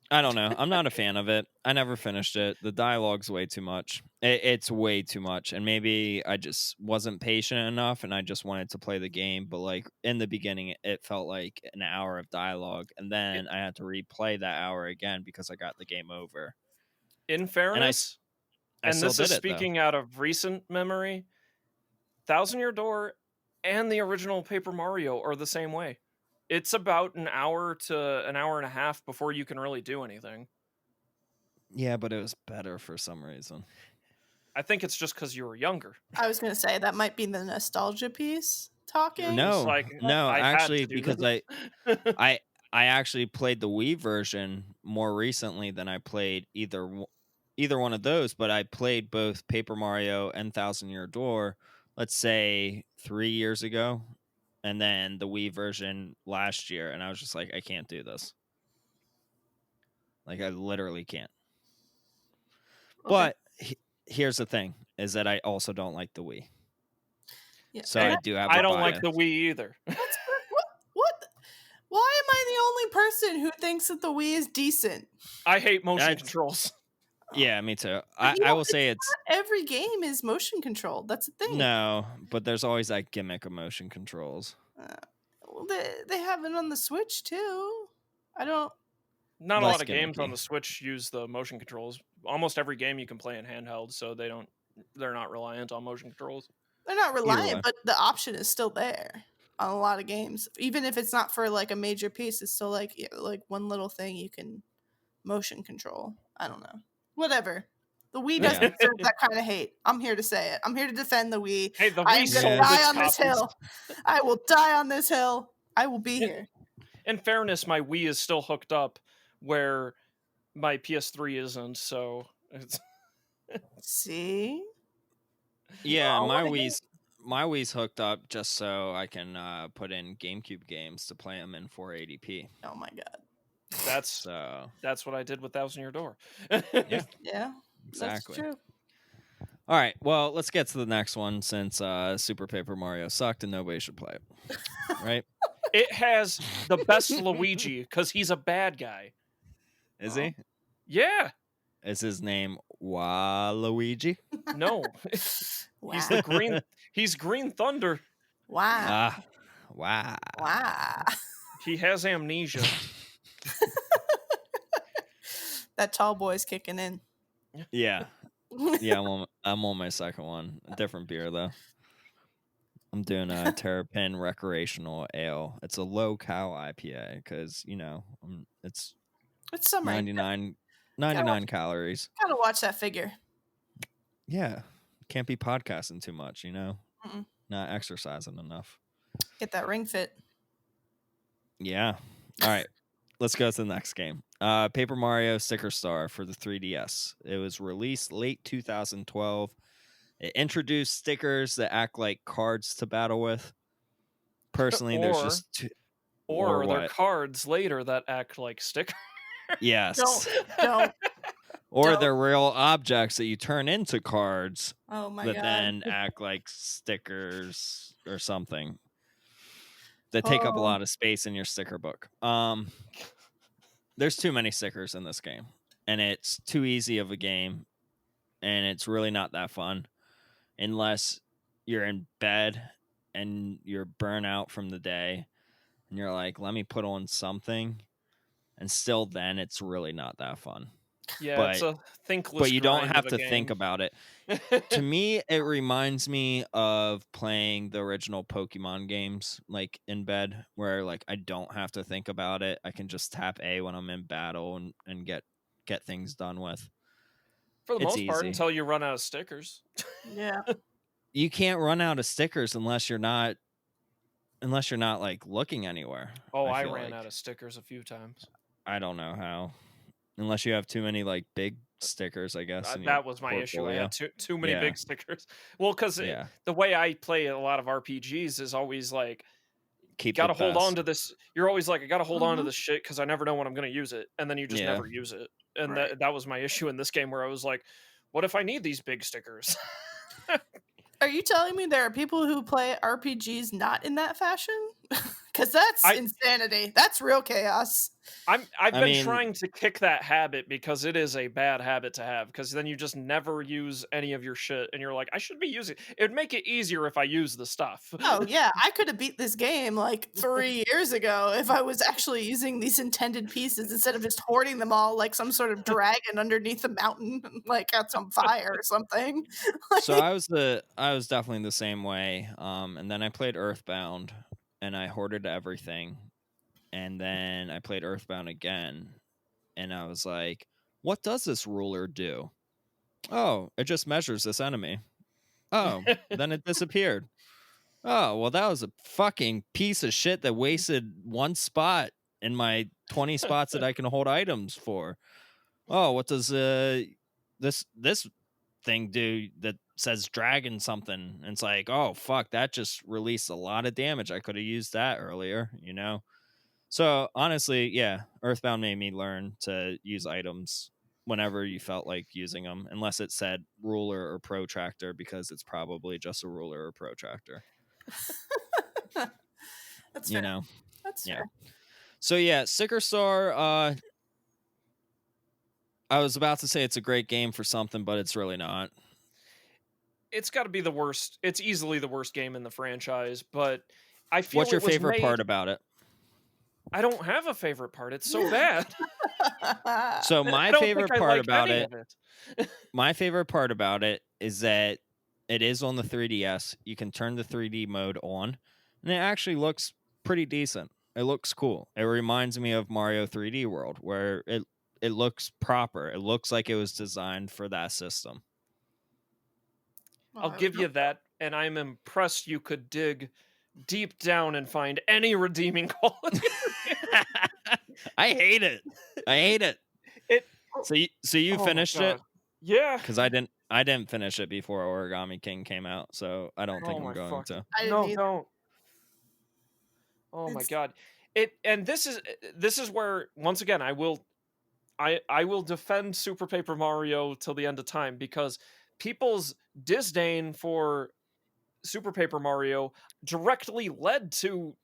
I don't know. I'm not a fan of it. I never finished it. The dialogue's way too much. It's way too much. And maybe I just wasn't patient enough and I just wanted to play the game. But like in the beginning, it felt like an hour of dialogue. And then I had to replay that hour again because I got the game over. In fairness, I and still this did is it, though. speaking out of recent memory, Thousand Year Door and the original Paper Mario are the same way. It's about an hour to an hour and a half before you can really do anything. Yeah, but it was better for some reason. I think it's just because you were younger. I was going to say that might be the nostalgia piece talking. No, like, no, I had actually, to do because this. I actually played the Wii version more recently than I played either one of those. But I played both Paper Mario and Thousand Year Door, let's say 3 years ago, and then the Wii version last year, and I was just like, I can't do this. Like, I literally can't. Okay. But here's the thing: is that I also don't like the Wii. Yeah. So Hey, I do have. I a don't like bias. the Wii either. What? Why am I the only person who thinks that the Wii is decent? I hate motion That's- controls. Yeah, me too. But I will it's say it's not every game is motion controlled. That's the thing. no, but there's always that gimmick of motion controls. Uh, well, they have it on the Switch too. I don't. Not a Less lot of games on gimmicky. the Switch use the motion controls. Almost every game you can play in handheld, so they're not reliant on motion controls. They're not Either reliant, way. but the option is still there on a lot of games. Even if it's not for like a major piece, it's still like like one little thing you can motion control. I don't know. Whatever. The Wii doesn't Yeah. deserve that kind of hate. I'm here to say it. I'm here to defend the Wii. Hey, the I Wii am going to Yeah. sold die its on this copies. hill. I will die on this hill. I will be In, here. in fairness, my Wii is still hooked up where my PS3 isn't, so it's See? Yeah, Oh, what a hate. my Wii's hooked up just so I can put in GameCube games to play them in 480p. Oh my god. that's So that's what I did with Thousand Year Door. yeah, Yeah, that's exactly. true. All right, well, let's get to the next one since Super Paper Mario sucked and nobody should play it. Right? It has the best Luigi because he's a bad guy. Is he? Yeah, Is his name Waluigi? no, Wow. he's the green. He's Green Thunder. Wow. Wow. Wow. He has amnesia. That tall boy's kicking in. Yeah. Yeah, I'm on my second one. A different beer though. I'm doing a Terrapin Recreational Ale. It's a low cal IPA because it's It's summer. 99 calories. Gotta watch that figure. Yeah, can't be podcasting too much. Mm-mm. Not exercising enough. Get that ring fit. Yeah. All right. Let's go to the next game. Paper Mario Sticker Star for the 3DS. It was released late 2012. It introduced stickers that act like cards to battle with. Personally, there's just two. Or they're what? cards later that act like stickers. Yes. Don't. Or Don't. they're real objects that you turn into cards Oh my that god. then act like stickers or something that take up a Oh. lot of space in your sticker book. There's too many stickers in this game, and it's too easy of a game, and it's really not that fun unless you're in bed and you're burnt out from the day and you're like, let me put on something, and still then it's really not that fun. Yeah, it's a thinkless But you don't grind have of a to think game. about it. To me, it reminds me of playing the original Pokemon games, like in bed, where like I don't have to think about it. I can just tap A when I'm in battle and get things done with. For the It's most part, easy. until you run out of stickers. Yeah. You can't run out of stickers unless you're not like looking anywhere. Oh, I feel ran like. out of stickers a few times. I don't know how. Unless you have too many like big stickers, I guess. in your That was my issue. I portfolio. had too many Yeah. big stickers. Well, because Yeah. the way I play a lot of RPGs is always like, Keep gotta the hold on best. to this. You're always like, I gotta hold on to Mhm. this shit because I never know when I'm gonna use it, and then you just Yeah. never use it. And Right. that was my issue in this game, where I was like, what if I need these big stickers? Are you telling me there are people who play RPGs not in that fashion? Because that's insanity. That's real chaos. I've I been mean- trying to kick that habit because it is a bad habit to have, because then you just never use any of your shit and you're like, I should be using it would make it easier if I use the stuff. Oh yeah, I could have beat this game like 3 years ago if I was actually using these intended pieces instead of just hoarding them all like some sort of dragon underneath a mountain, like at some fire or something. So I was definitely the same way. And then I played Earthbound and I hoarded everything. And then I played Earthbound again and I was like, what does this ruler do? Oh, it just measures this enemy. Oh, then it disappeared. Oh, well, that was a fucking piece of shit that wasted one spot in my 20 spots that I can hold items for. Oh, what does this thing do that says dragon something? And it's like, oh fuck, that just released a lot of damage. I could have used that earlier, So honestly, yeah, Earthbound made me learn to use items whenever you felt like using them, unless it said ruler or protractor, because it's probably just a ruler or protractor. That's fair. That's Yeah. fair. So yeah, Sticker Star, I was about to say it's a great game for something, but it's really not. It's got to be the worst. It's easily the worst game in the franchise, but I What's feel your it was favorite part made. about it? I don't have a favorite part. It's so bad. So I don't think I liked any of it. my favorite part about it is that it is on the 3DS. You can turn the 3D mode on, and it actually looks pretty decent. It looks cool. It reminds me of Mario 3D World, where it looks proper. It looks like it was designed for that system. Well, I'll I would give you hope so. that, and I'm impressed you could dig deep down and find any redeeming quality. I hate it. I hate it. It. So you Oh my finished it? god. Yeah. Because I didn't finish it before Origami King came out, so I don't think Oh I'm my going fuck. to. I didn't No, either. don't. Oh my It's god. It and this is where once again I will defend Super Paper Mario till the end of time because people's disdain for Super Paper Mario directly led to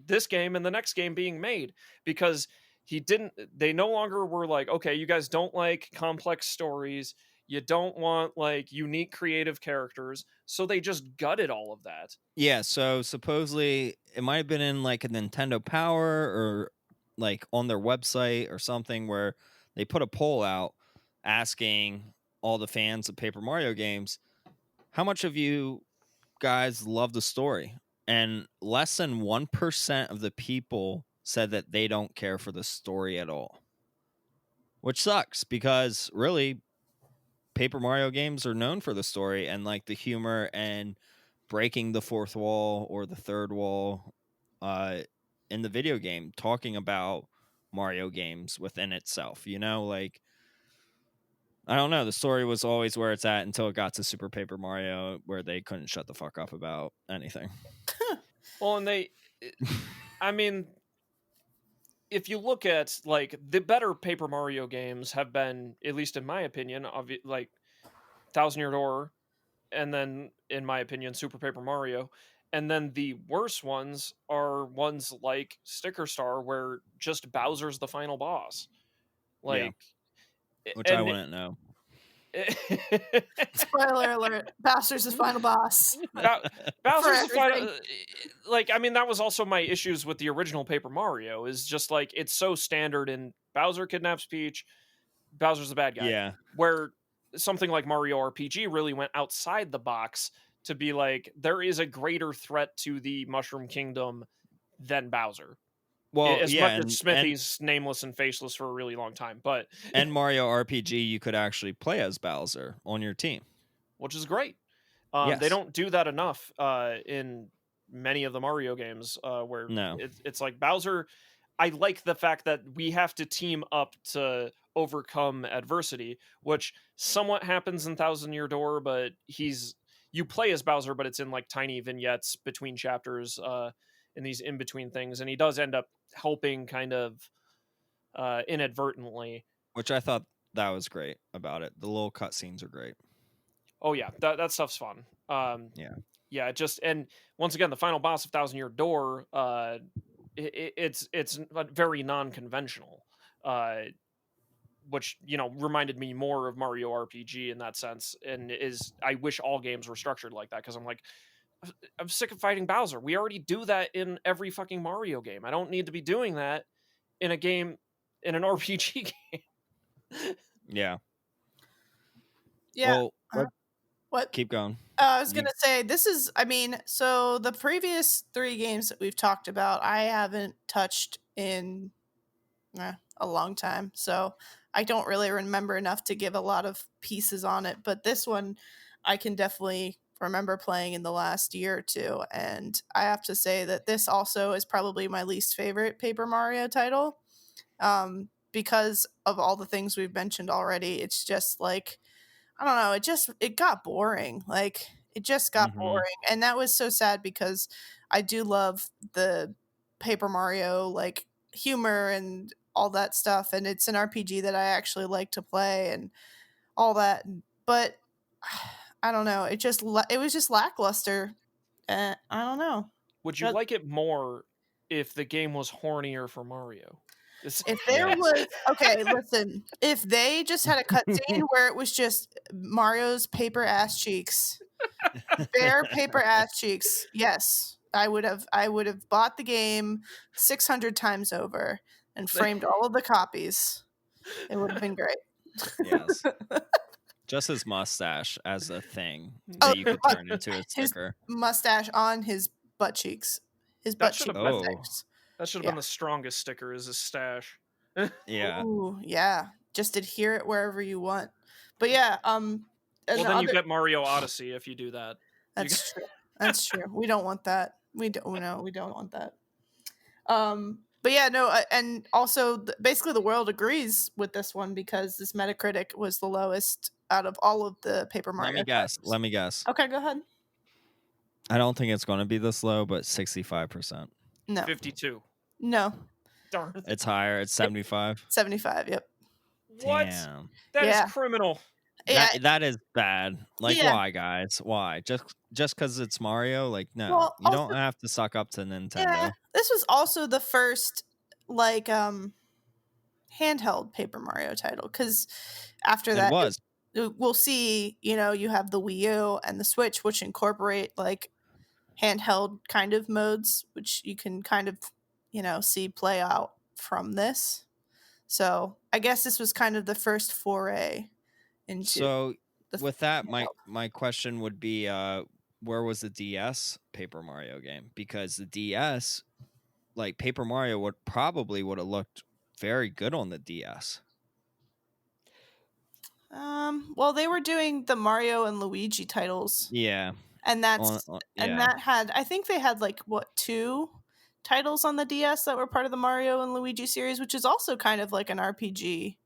this game and the next game being made because he didn't they no longer were like, okay, you guys don't like complex stories, you don't want like unique creative characters, so they just gutted all of that. Yeah, so supposedly it might have been in like a Nintendo Power or like on their website or something where they put a poll out asking all the fans of Paper Mario games, how much of you guys love the story? And less than 1% of the people said that they don't care for the story at all, which sucks because really Paper Mario games are known for the story and like the humor and breaking the fourth wall or the third wall uh in the video game, talking about Mario games within itself, like I don't know, the story was always where it's at until it got to Super Paper Mario where they couldn't shut the fuck up about anything. Well, and I mean, if you look at like the better Paper Mario games have been, at least in my opinion, like Thousand Year Door, and then in my opinion, Super Paper Mario. And then the worst ones are ones like Sticker Star, where just Bowser's the final boss. Yeah, Like, which I and wouldn't know. spoiler alert. Bowser's the final boss for Bowser's the final. everything. Like, I mean, that was also my issues with the original Paper Mario. Is just like it's so standard in Bowser kidnaps Peach, Bowser's the bad guy. Yeah. Where something like Mario RPG really went outside the box to be like there is a greater threat to the Mushroom Kingdom than Bowser. Well, As yeah, much as and Smithy's nameless and faceless for a really long time, but and Mario RPG you could actually play as Bowser on your team. which is great. They Yes. don't do that enough in many of the Mario games, where No. it's like Bowser. I like the fact that we have to team up to overcome adversity, which somewhat happens in Thousand Year Door, but you play as Bowser, but it's in like tiny vignettes between chapters, in these in between things, and he does end up helping kind of inadvertently. Which I thought that was great about it. The little cutscenes are great. Oh yeah, that stuff's fun. Yeah. Yeah, and once again, the final boss of Thousand Year Door, it's very non-conventional, uh, which reminded me more of Mario RPG in that sense, and I wish all games were structured like that because I'm like, I'm sick of fighting Bowser. We already do that in every fucking Mario game. I don't need to be doing that in a game in an RPG game. Yeah. Yeah. Well, What? keep going. I was You gonna say this is. I mean, so the previous three games that we've talked about, I haven't touched in a long time, so I don't really remember enough to give a lot of pieces on it. But this one, I can definitely remember playing in the last year or two, and I have to say that this also is probably my least favorite Paper Mario title, because of all the things we've mentioned already. It's just like I don't know, it got boring. Like it just got Mhm. boring. And that was so sad because I do love the Paper Mario like humor and all that stuff and it's an RPG that I actually like to play and all that. But I don't know, it was just lackluster. I don't know. Would you That- like it more if the game was hornier for Mario? If there Yes. was okay, listen. If they just had a cutscene where it was just Mario's paper ass cheeks, bare paper ass cheeks, yes, I would have bought the game 600 times over and framed all of the copies. It would have been great. Yes. Just his mustache as a thing Oh, that you could turn into a his sticker. mustache on his butt cheeks. His That butt should cheek have been Oh, mustache. that should have Yeah. been the strongest sticker is his stash. yeah. Ooh, yeah. Just adhere it wherever you want. But yeah, and Well, the then you other get Mario Odyssey if you do that. You that's true. That's true. We don't want that. We don't no, we don't want that. But yeah, no, and also basically the world agrees with this one because this Metacritic was the lowest out of all of the Paper Let Mario me guess. titles. Let me guess. Okay, go ahead. I don't think it's going to be this low, but 65%. No, 52. no, Darn. It's higher. It's 75. 75. Yep. What? Damn. That is Yeah, criminal. yeah, That is bad. Like, yeah. why, guys? Why? Just because it's Mario? Like, no. Well, You also, don't have to suck up to yeah, Nintendo. this was also the first like handheld Paper Mario title because after It that, was. we'll see. You have the Wii U and the Switch, which incorporate like handheld kind of modes, which you can kind of see play out from this. So I guess this was kind of the first foray into So, the with that, handheld. my question would be, where was the DS Paper Mario game? Because the DS, like Paper Mario, would have looked very good on the DS. Well, they were doing the Mario and Luigi titles, Yeah. and Yeah. that had I think they had like what two titles on the DS that were part of the Mario and Luigi series, which is also kind of like an RPG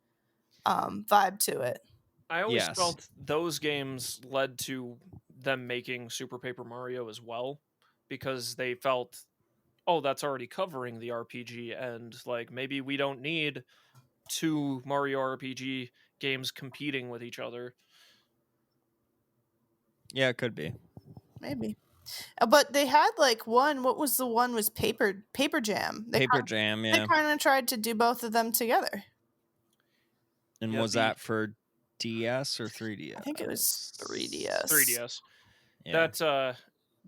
vibe to it. I always Yes. felt those games led to them making Super Paper Mario as well because they felt, oh, that's already covering the RPG, and like maybe we don't need two Mario RPG games competing with each other. Yeah, it could be. Maybe. But they had like one. What was the one? Was Paper Jam? Paper Jam, They yeah. kind of tried to do both of them together. And Yeah, was that for DS or 3DS? I think it was 3DS. 3DS. Yeah.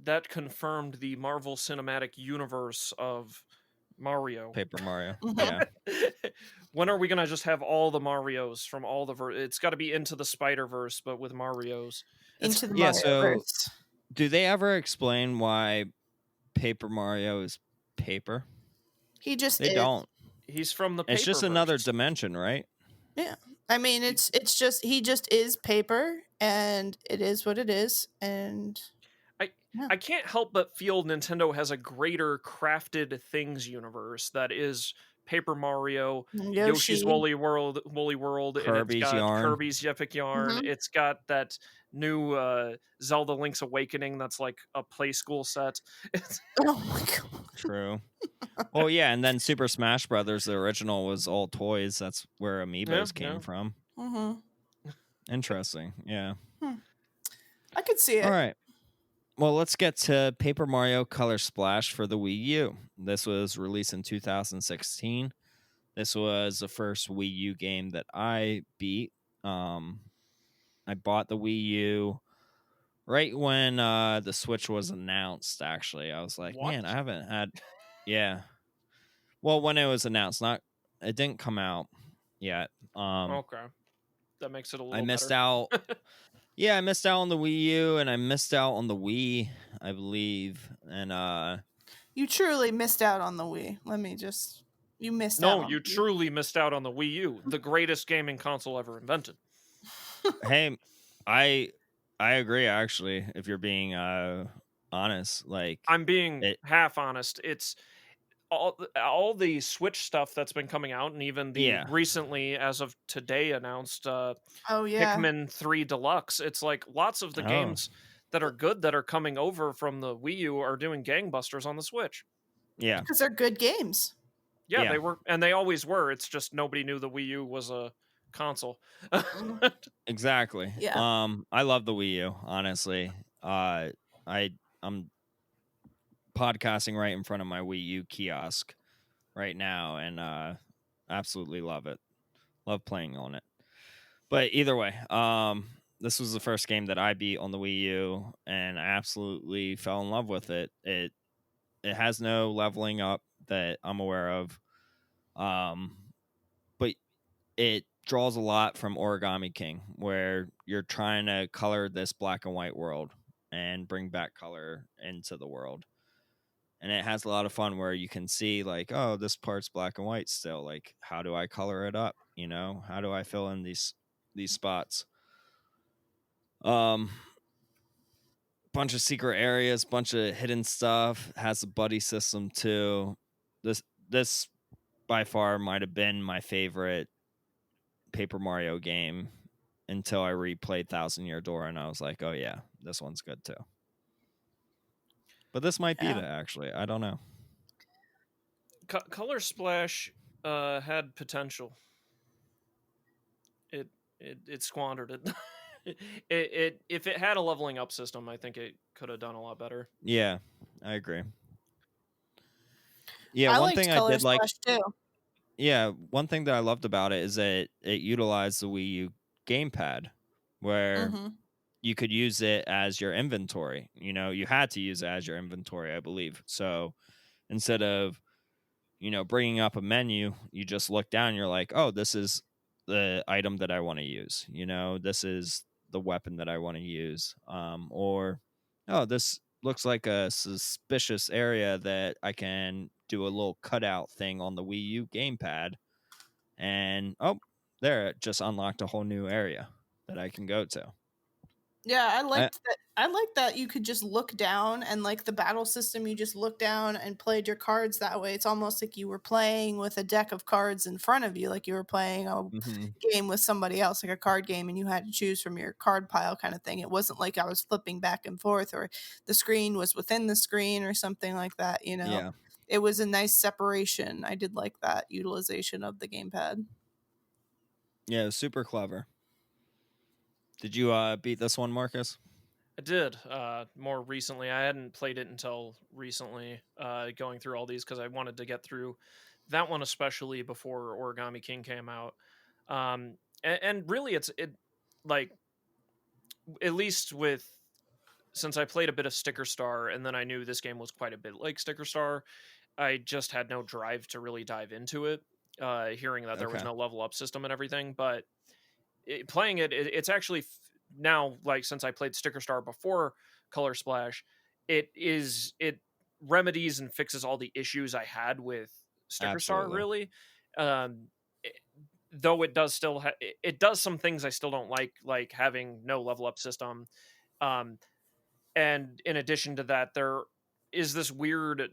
That confirmed the Marvel Cinematic Universe of Mario. Paper Mario. Mhm. Yeah. When are we gonna just have all the Marios from all the it's got to be Into the Spider-Verse, but with Marios. Into the Yeah, Mario so verse. do they ever explain why Paper Mario is paper? He just They is. don't. He's from the It's just another Paperverse. dimension, right? Yeah. I mean, it's just he just is paper, and it is what it is, and I can't help but feel Nintendo has a greater crafted things universe that is Paper Mario, Yoshi's Yoshi. Woolly World, and it's Kirby's got Yarn. Kirby's Epic Yarn. Mhm. It's got that new Zelda Link's Awakening that's like a play school set. Oh my god. True. Oh yeah, and then Super Smash Brothers, the original was all toys. That's where Yeah, amiibos came from. Mhm. Interesting. Yeah. I could see All it. right. Well, let's get to Paper Mario Color Splash for the Wii U. This was released in 2016. This was the first Wii U game that I beat. I bought the Wii U right when the Switch was announced. Actually, I was like, What? man, I haven't had. Yeah. Well, when it was announced, it didn't come out yet. Okay, that makes it a I little missed better. out. Yeah, I missed out on the Wii U, and I missed out on the Wii, I believe. And You truly missed out on the Wii. You missed out No, on you the Wii. truly missed out on the Wii U, the greatest gaming console ever invented. hey, I agree. Actually, if you're being honest, like I'm being it. half honest. It's all the Switch stuff that's been coming out, and even the Yeah. recently, as of today, announced Oh yeah. Pikmin 3 Deluxe. It's like lots of the Oh, games that are good that are coming over from the Wii U are doing gangbusters on the Switch. yeah, Because they're good games. Yeah, Yeah. they were, and they always were. It's just nobody knew the Wii U was a console. exactly. Yeah. I love the Wii U. Honestly, I'm podcasting right in front of my Wii U kiosk right now, and Absolutely love it. Love playing on it. But either way, this was the first game that I beat on the Wii U, and I absolutely fell in love with it. It has no leveling up that I'm aware of, but it draws a lot from Origami King, where you're trying to color this black and white world and bring back color into the world. And it has a lot of fun where you can see like, oh, this part's black and white still. Like, how do I color it up? How do I fill in these spots? Um, bunch of secret areas, bunch of hidden stuff. Has a buddy system too. This by far might have been my favorite Paper Mario game until I replayed Thousand Year Door, and I was like, oh yeah, this one's good too. But this might beat Yeah. it actually. I don't know. Color Splash had potential. It squandered it. It if it had a leveling up system, I think it could have done a lot better. Yeah, I agree. Yeah, I one liked thing I Color did like Splash too. yeah, one thing that I loved about it is that it utilized the Wii U gamepad where Mm-hmm. you could use it as your inventory. You had to use it as your inventory, I believe. So instead of, bringing up a menu, you just look down, you're like, oh, this is the item that I want to use. This is the weapon that I want to use. Or, oh, this looks like a suspicious area that I can do a little cutout thing on the Wii U gamepad. And, oh, there, it just unlocked a whole new area that I can go to. Yeah, I I, liked that. I liked that you could just look down and like the battle system, you just look down and played your cards that way. It's almost like you were playing with a deck of cards in front of you, like you were playing a mhm, game with somebody else, like a card game, and you had to choose from your card pile kind of thing. It wasn't like I was flipping back and forth or the screen was within the screen or something like that. yeah. It was a nice separation. I did like that utilization of the gamepad. Yeah, it was super clever. Did you beat this one, Marcus? I did more recently. I hadn't played it until recently, going through all these because I wanted to get through that one especially before Origami King came out. And really, it like at least with since I played a bit of Sticker Star and then I knew this game was quite a bit like Sticker Star, I just had no drive to really dive into it. Hearing that there was Okay. no level up system and everything, but playing it's actually now, like, since I played Sticker Star before Color Splash, it remedies and fixes all the issues I had with Sticker Star. Absolutely. Really, um, it- though it does still it does some things I still don't like having no level up system. Um, and in addition to that, there is this weird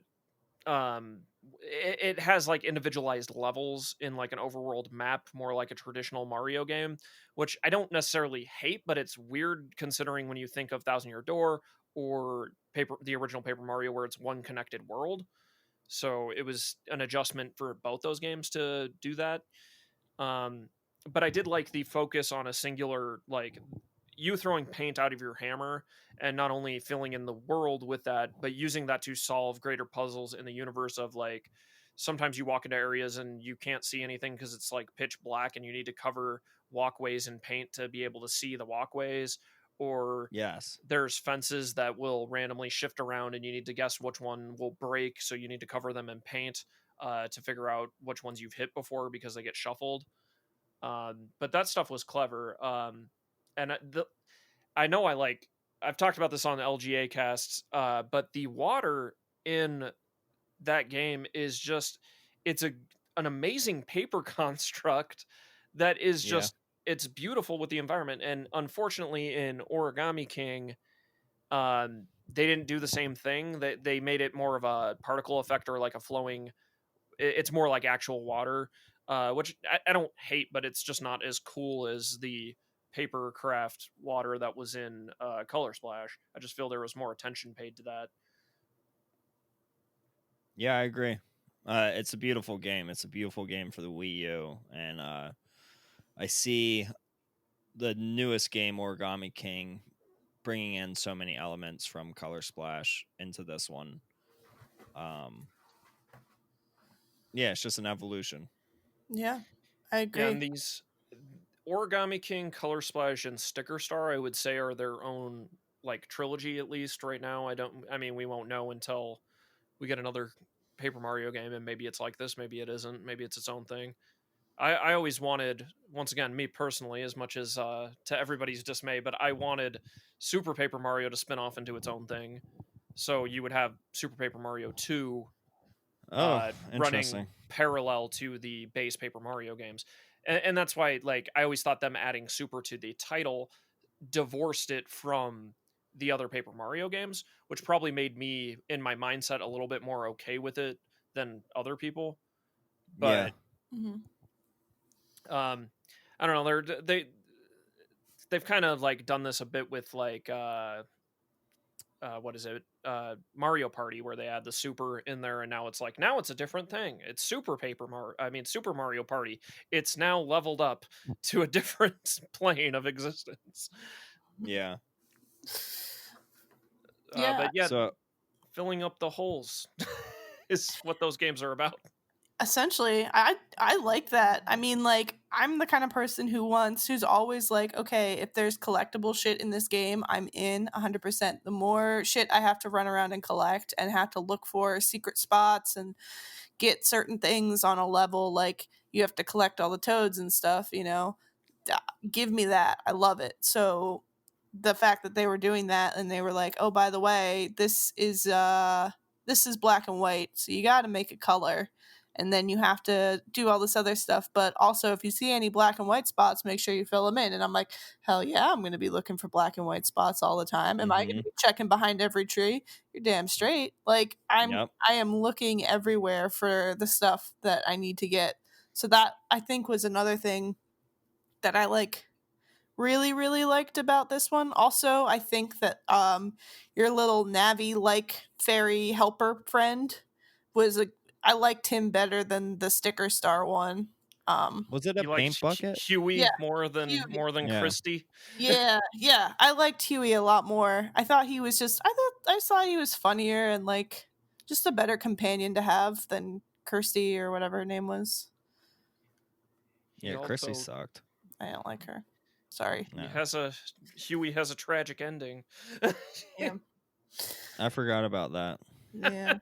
it has like individualized levels in like an overworld map, more like a traditional Mario game, which I don't necessarily hate, but it's weird considering when you think of Thousand Year Door or the original Paper Mario, where it's one connected world. So it was an adjustment for both those games to do that. um but I did like the focus on a singular, like, you throwing paint out of your hammer and not only filling in the world with that, but using that to solve greater puzzles in the universe of, like, sometimes you walk into areas and you can't see anything because it's like pitch black and you need to cover walkways in paint to be able to see the walkways, or Yes. there's fences that will randomly shift around and you need to guess which one will break, so you need to cover them in paint to figure out which ones you've hit before because they get shuffled. But that stuff was clever. And I know I've talked about this on the LGA casts, but the water in that game is just it's an amazing paper construct that is Yeah. just it's beautiful with the environment. And unfortunately, in Origami King, they didn't do the same thing. They made it more of a particle effect or like a flowing. It's more like actual water, which I don't hate, but it's just not as cool as the paper craft water that was in Color Splash. I just feel there was more attention paid to that. Yeah, I agree. It's a beautiful game. It's a beautiful game for the Wii U, and I see the newest game, Origami King, bringing in so many elements from Color Splash into this one. Um, yeah, it's just an evolution. Yeah, I Yeah, agree. and these Origami King, Color Splash, and Sticker Star, I would say, are their own like trilogy at least right now. I mean, we won't know until we get another Paper Mario game, and maybe it's like this, maybe it isn't, maybe it's its own thing. I always wanted, once again, me personally, as much as to everybody's dismay, but I wanted Super Paper Mario to spin off into its own thing. So you would have Super Paper Mario 2 Oh, running interesting. parallel to the base Paper Mario games. And that's why, like, I always thought them adding Super to the title divorced it from the other Paper Mario games, which probably made me, in my mindset, a little bit more okay with it than other people. Yeah. But Hmm. I don't know. They've kind of like done this a bit with like what is it, Mario Party, where they add the super in there, and now it's a different thing. It's Super Mario Party. It's now leveled up to a different plane of existence. Yeah. Yeah, But yeah, So filling up the holes is what those games are about. essentially, I like that. I mean, like, I'm the kind of person who's always like, okay, if there's collectible shit in this game, I'm in 100%. The more shit I have to run around and collect and have to look for secret spots and get certain things on a level, like you have to collect all the toads and stuff, give me that. I love it. So the fact that they were doing that and they were like, oh, by the way, this is black and white, so you got to make a color, and then you have to do all this other stuff. But also, if you see any black and white spots, make sure you fill them in. And I'm like, hell yeah, I'm going to be looking for black and white spots all the time. Am I going to mhm. be checking behind every tree? You're damn straight. Like, Yep. I am looking everywhere for the stuff that I need to get. So that, I think, was another thing that I really liked about this one. Also, I think that your little Navi like fairy helper friend was a I liked him better than the sticker star one. Was it a You paint liked bucket? Yeah, Huey more than Huey. Yeah. Christy. Yeah, I liked Huey a lot more. I thought he was just I thought he was funnier and like just a better companion to have than Kirsty or whatever her name was. He Yeah, Chrissy also sucked. I don't like her. Sorry. he No. has a Huey has a tragic ending. Yeah. I forgot about that. Yeah.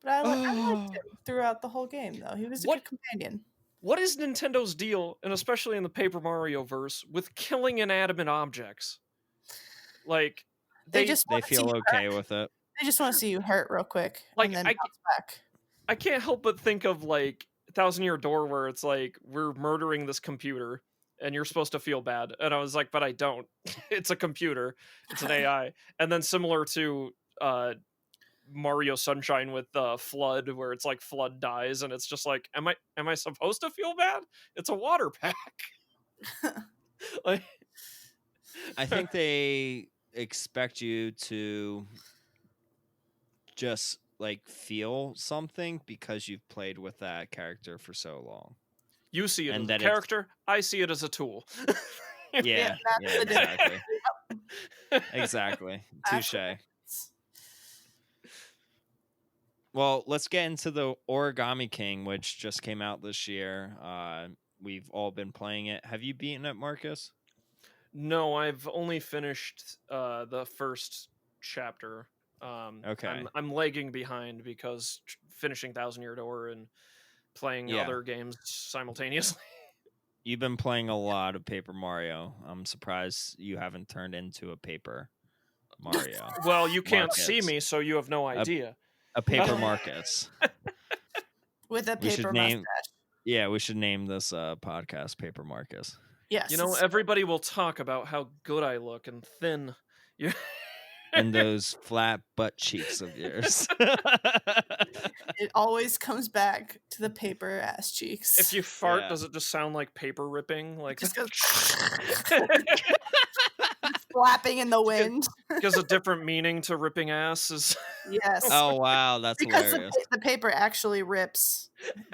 But I liked Oh. him throughout the whole game, though. He was a What good companion. what is Nintendo's deal, and especially in the Paper Mario verse, with killing inanimate objects? Like They they just They want to see feel you okay hurt. with it. They just want to see you hurt real quick and like then I bounce back. I can't help but think of like Thousand Year Door, where it's like we're murdering this computer and you're supposed to feel bad, and I was like, but I don't. It's a computer, it's an AI. And then similar to Mario Sunshine with Flood, where it's like Flood dies, and it's just like, am I supposed to feel bad? It's a water pack. Like, I think they expect you to just like feel something because you've played with that character for so long. you see it And as a that it's character, I see it as a tool. Yeah, yeah, that's yeah, the difference. exactly. Exactly. That's the Touche. difference. Well, let's get into the Origami King, which just came out this year. We've all been playing it. Have you beaten it, Marcus? No, I've only finished the first chapter. Okay. I'm lagging behind because finishing Thousand Year Door and playing Yeah. other games simultaneously. You've been playing a lot of Paper Mario. I'm surprised you haven't turned into a Paper Mario. Well, you can't see Marcus. me, so you have no A, idea. a Paper Marcus. With a We should paper name mustache. Yeah, we should name this podcast Paper Marcus. Yes. You know, everybody will talk about how good I look and thin. You- And those flat butt cheeks of yours. It always comes back to the paper ass cheeks. if you fart, Yeah. does it just sound like paper ripping? Like Just goes flapping in the wind. gives a different meaning to ripping ass. Is Yes. Oh wow, that's Because hilarious. the paper actually rips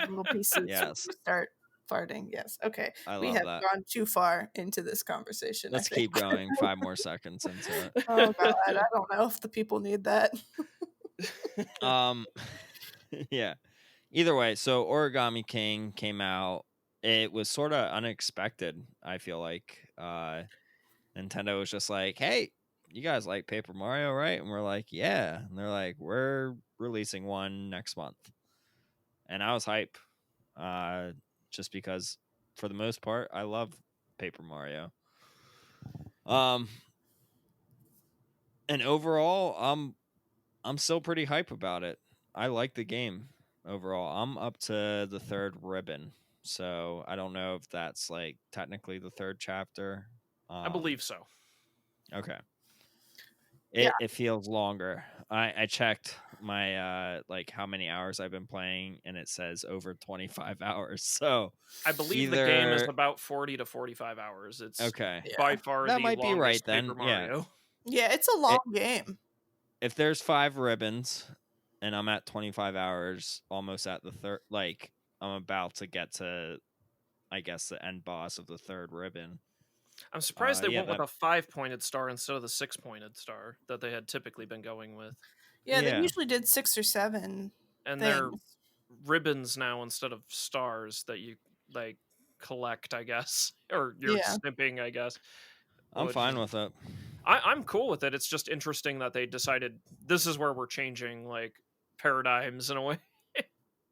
little pieces when Yes. you start farting. Yes. Okay. I We love have that. gone too far into this conversation, I Let's think. keep going. 5 more seconds into it. Oh God, I don't know if the people need that. Um yeah. either way, so Origami King came out. It was sort of unexpected, I feel like. Nintendo was just like, "Hey, you guys like Paper Mario, right?" And we're like, "Yeah." And they're like, "We're releasing one next month." And I was hype. Uh just because for the most part, I love Paper Mario. Um and overall, I'm still pretty hype about it. I like the game overall. I'm up to the third ribbon. So I don't know if that's like technically the third chapter. I believe so. Okay. Yeah. It feels longer. I checked my like how many hours I've been playing and it says over 25 hours. So I believe the game is either about 40 to 45 hours. It's okay. by Yeah. far That the might be right longest then. Paper Yeah. Mario. Yeah, it's a long game. If there's 5 ribbons and I'm at 25 hours, almost at the third, like I'm about to get to, I guess, the end boss of the third ribbon. I'm surprised they Yeah, went with that, a 5-pointed star instead of the 6-pointed star that they had typically been going with. Yeah, they yeah, usually did 6 or 7 And they're things. ribbons now instead of stars that you like collect, I guess, or you're Yeah. snipping, I guess. I'm Which fine is with it. I'm cool with it. It's just interesting that they decided this is where we're changing like paradigms in a way.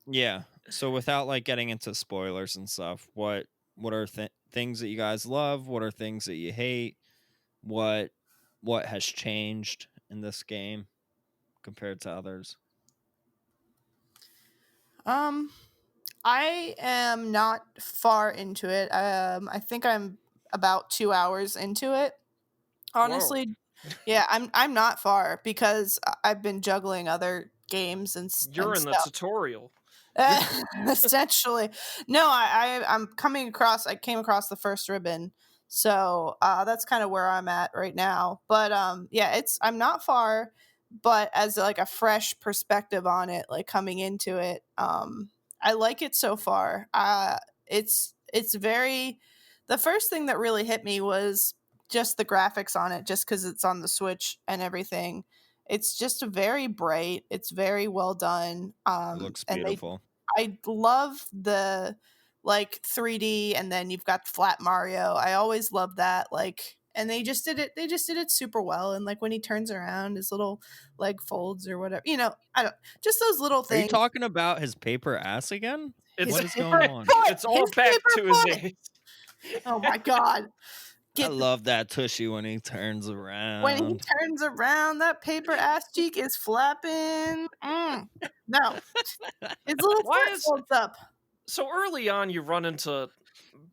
Yeah. So without like getting into spoilers and stuff, what are things that you guys love? What are things that you hate? What what has changed in this game compared to others? Um I am not far into it. I think I'm about 2 hours into it. Whoa, Honestly, yeah, I'm not far because I've been juggling other games you're and in the stuff. tutorial. You're Essentially, no, I'm coming across. I came across the first ribbon, so that's kind of where I'm at right now. But yeah, I'm not far, but as like a fresh perspective on it, like coming into it, I like it so far. It's very. The first thing that really hit me was just the graphics on it, just because it's on the Switch and everything. It's just very bright. It's very well done. It looks And beautiful. I love the like 3D and then you've got flat Mario. I always love that. Like and they just did it super well. And like when he turns around, his little leg folds or whatever. I don't just those little Are you things. talking about his paper ass again? it's His What is going paper on? foot! it's all His back paper to his foot! age. Oh my god. I Get the love that tushy when he turns when he around. turns around, that paper ass cheek is flapping. No. His little Why foot is folds up. so early on you run into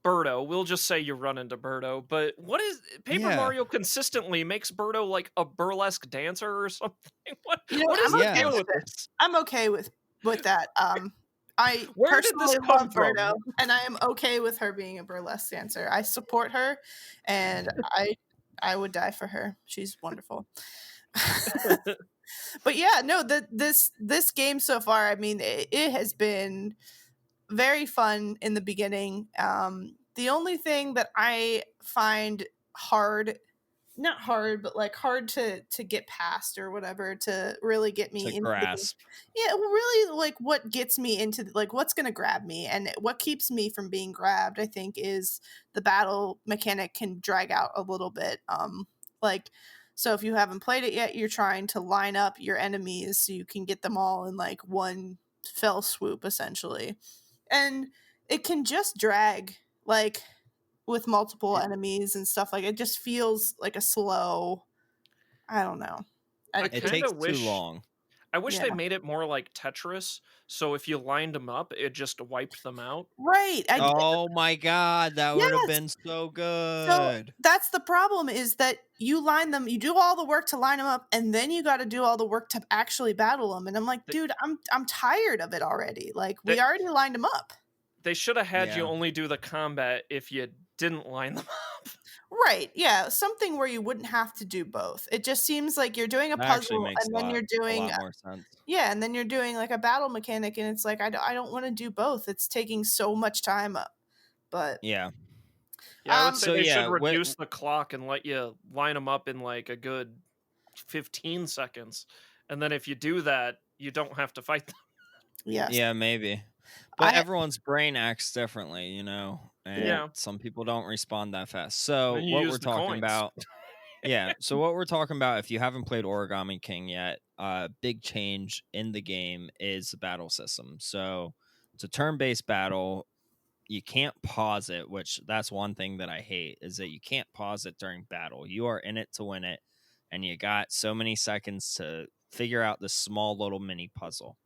Birdo? We'll just say you run into Birdo, but what is Paper Yeah. Mario consistently makes Birdo like a burlesque dancer or something? What what I'm is the okay Yeah. deal with with it. this? I'm okay with that. I Where did this personally come love Birdo, from? and I am okay with her being a burlesque dancer. I support her, and I would die for her. She's wonderful. But yeah, no, this game so far, I mean, it has been very fun in the beginning. The only thing that I find hard, not hard, but like hard to get past or whatever to really get To me into the game. grasp. Yeah, really like what gets me into like what's going to grab me and what keeps me from being grabbed, I think is the battle mechanic can drag out a little bit. Like so if you haven't played it yet, you're trying to line up your enemies so you can get them all in like one fell swoop essentially. And it can just drag like with multiple It, enemies and stuff like it just feels like a slow I don't know. I it kind It takes of too wish long. I wish yeah. they made it more like Tetris, so if you lined them up, it just wiped them out. Right. Oh my god, that would have Yes. been so So good. that's the problem is that you line them, you do all the work to line them up, and then you got to do all the work to actually battle them. And I'm like, They dude, I'm tired of it already. Like they, we already lined them up. they should have had you Yeah. only do the combat if you didn't line them up. Right. Yeah. Something where you wouldn't have to do both. It just seems like you're doing a That actually puzzle makes and then you're a doing lot more sense. yeah, and then you're doing like a battle mechanic, and it's like I don't want to do both. It's taking so much time up. But Yeah. Yeah, I would say So they should yeah, reduce the clock and let you line them up in like a good 15 seconds. And then if you do that, you don't have to fight them. Yes. Yeah, maybe. But I everyone's brain acts differently, you know, Yeah. and Yeah. some people don't respond that fast. And So, then you what use we're the talking coins. about, yeah. So, what we're talking about, if you haven't played Origami King yet, big change in the game is the battle system. So, it's a turn based battle. You can't pause it, which that's one thing that I hate is that you can't pause it during battle. You are in it to win it, and you got so many seconds to figure out this small little mini puzzle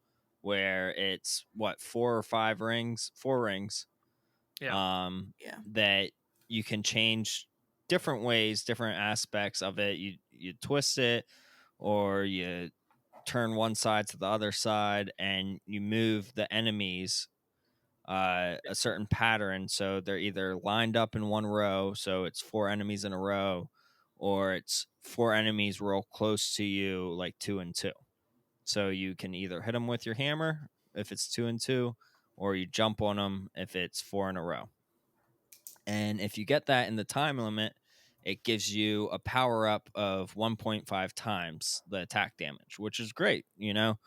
where it's what, four rings, Yeah. um, Yeah. that you can change different ways, different aspects of it. You twist it, or you turn one side to the other side, and you move the enemies a certain pattern. So they're either lined up in one row, so it's four enemies in a row, or it's four enemies real close to you, like two and two. So you can either hit them with your hammer if it's two and two, or you jump on them if it's four in a row. And if you get that in the time limit, it gives you a power up of 1.5 times the attack damage, which is great, you know.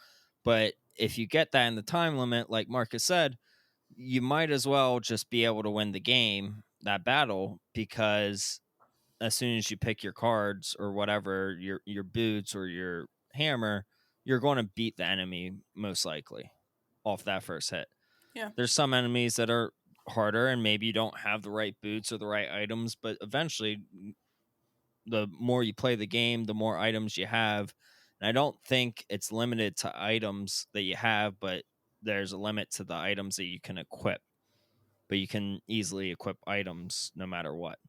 But if you get that in the time limit, like Marcus said, you might as well just be able to win the game, that battle, because as soon as you pick your cards or whatever, your boots or your hammer, you're going to beat the enemy most likely off that first hit. Yeah. There's some enemies that are harder and maybe you don't have the right boots or the right items, but eventually the more you play the game, the more items you have. And I don't think it's limited to items that you have, but there's a limit to the items that you can equip, but you can easily equip items no matter what.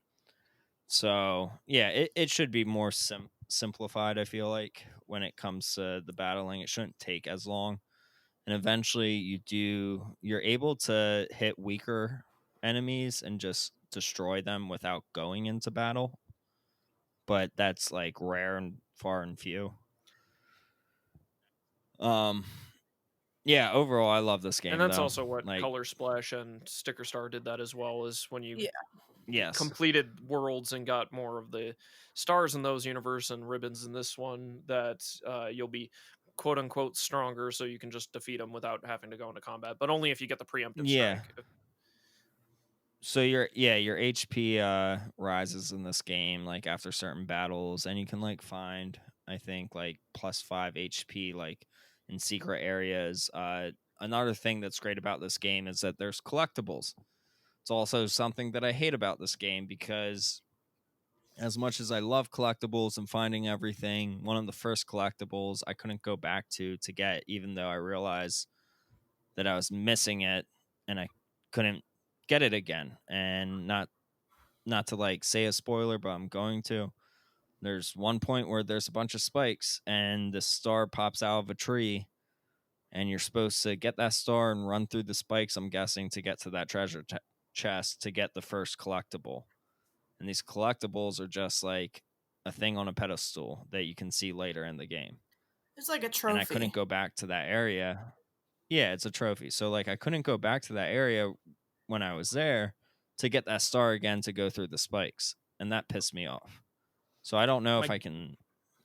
So yeah, it should be more simplified. I feel like when it comes to the battling, it shouldn't take as long. And eventually, you're able to hit weaker enemies and just destroy them without going into battle. But that's like rare and far and few. Um, yeah. Overall, I love this And game that's though. also what Like, Color Splash and Sticker Star did that as well, is when you Yeah. yes, completed worlds and got more of the stars in those universe and ribbons in this one, that you'll be quote unquote stronger, so you can just defeat them without having to go into combat, but only if you get the preemptive yeah. strike. So your HP rises in this game like after certain battles, and you can like find, I think, like +5 HP like in secret areas. Another thing that's great about this game is that there's collectibles. It's also something that I hate about this game because as much as I love collectibles and finding everything, one of the first collectibles I couldn't go back to get, even though I realized that I was missing it and I couldn't get it again. And not to like say a spoiler, but I'm going to. There's one point where there's a bunch of spikes and the star pops out of a tree, and you're supposed to get that star and run through the spikes, I'm guessing, to get to that chest to get the first collectible. And these collectibles are just like a thing on a pedestal that you can see later in the game. It's like a And I couldn't trophy. go back to that area. Yeah, it's a trophy. So like I couldn't go back to that area when I was there to get that star again to go through the spikes. And that pissed me off. So I don't know if My I can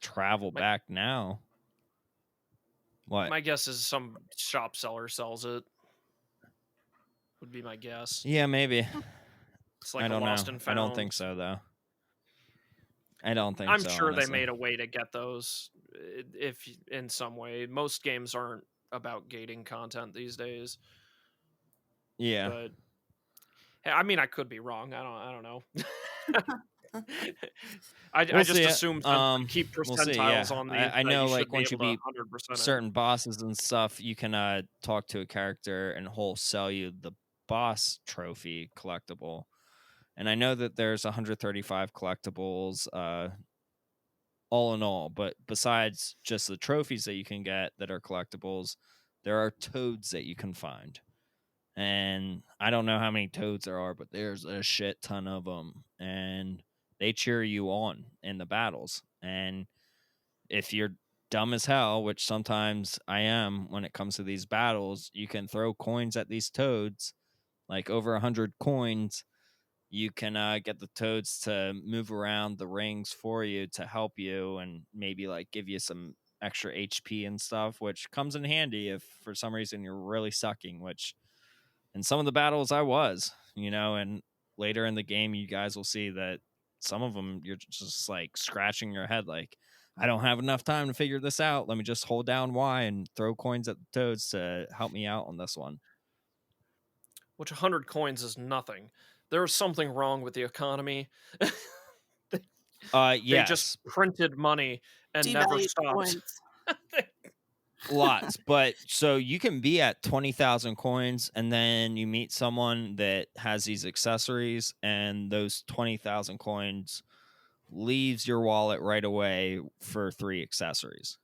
travel my back now. What? my guess is some shop seller sells it. Would be my guess. Yeah, maybe. It's I like a don't know. lost and I don't found. think so though. I don't think I'm so, sure they honestly. made a way to get those, if in some way. Most games aren't about gating content these days, Yeah. but hey, I mean, I could be wrong. I don't know. I We'll just see it. assume since they keep We'll see. Yeah. percentiles on these I that you know should like be once you able to beat 100% it. certain bosses and stuff, you can talk to a character and he'll sell you the boss trophy collectible. And I know that there's 135 collectibles all in all, but besides just the trophies that you can get that are collectibles, there are toads that you can find. And I don't know how many toads there are, but there's a shit ton of them, and they cheer you on in the battles. And if you're dumb as hell, which sometimes I am when it comes to these battles, you can throw coins at these toads, like over 100 coins. You can get the toads to move around the rings for you to help you and maybe like give you some extra HP and stuff, which comes in handy if for some reason you're really sucking, which in some of the battles I was, and later in the game you guys will see that some of them you're just like scratching your head like, I don't have enough time to figure this out. Let me just hold down Y and throw coins at the toads to help me out on this one. Which 100 coins is nothing. There's something wrong with the economy. They just Yes, printed money and never Devalued stopped. coins. lots. But so you can be at 20,000 coins and then you meet someone that has these accessories, and those 20,000 coins leaves your wallet right away for 3 accessories.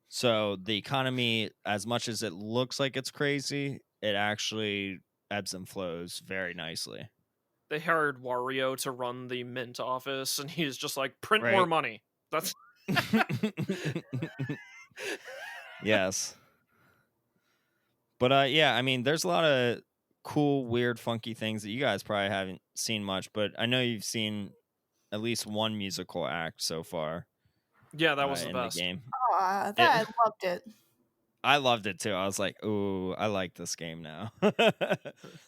So the economy, as much as it looks like it's crazy, it actually ebbs and flows very nicely. They hired Wario to run the mint office, and he's just like, print more Right. money. That's Yes. But yeah, I mean, there's a lot of cool, weird, funky things that you guys probably haven't seen much, but I know you've seen at least one musical act so far yeah, that was the in the best. game. Aw, It, I loved it. I loved it too. I was like, "Ooh, I like this game now."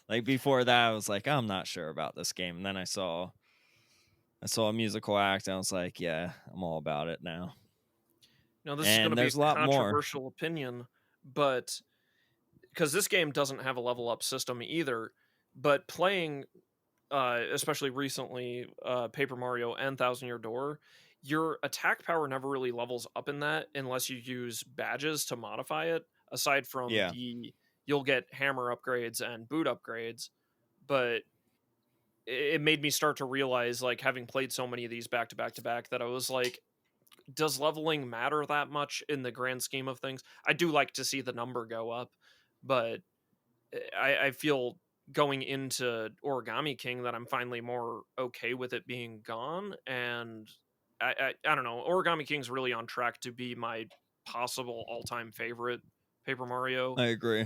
Like before that, I was like, "I'm not sure about this game," and then I saw a musical act, and I was like, "Yeah, I'm all about it now." Now, this is going And to be there's a a lot more. controversial opinion, but because this game doesn't have a level up system either, but playing, especially recently, Paper Mario and Thousand Year Door, your attack power never really levels up in that unless you use badges to modify it. Aside from Yeah, you'll get hammer upgrades and boot upgrades, but it made me start to realize, like, having played so many of these back to back to back, that I was like, does leveling matter that much in the grand scheme of things? I do like to see the number go up, but I feel going into Origami King that I'm finally more okay with it being gone. And I don't know. Origami King's really on track to be my possible all time favorite Paper Mario. I agree.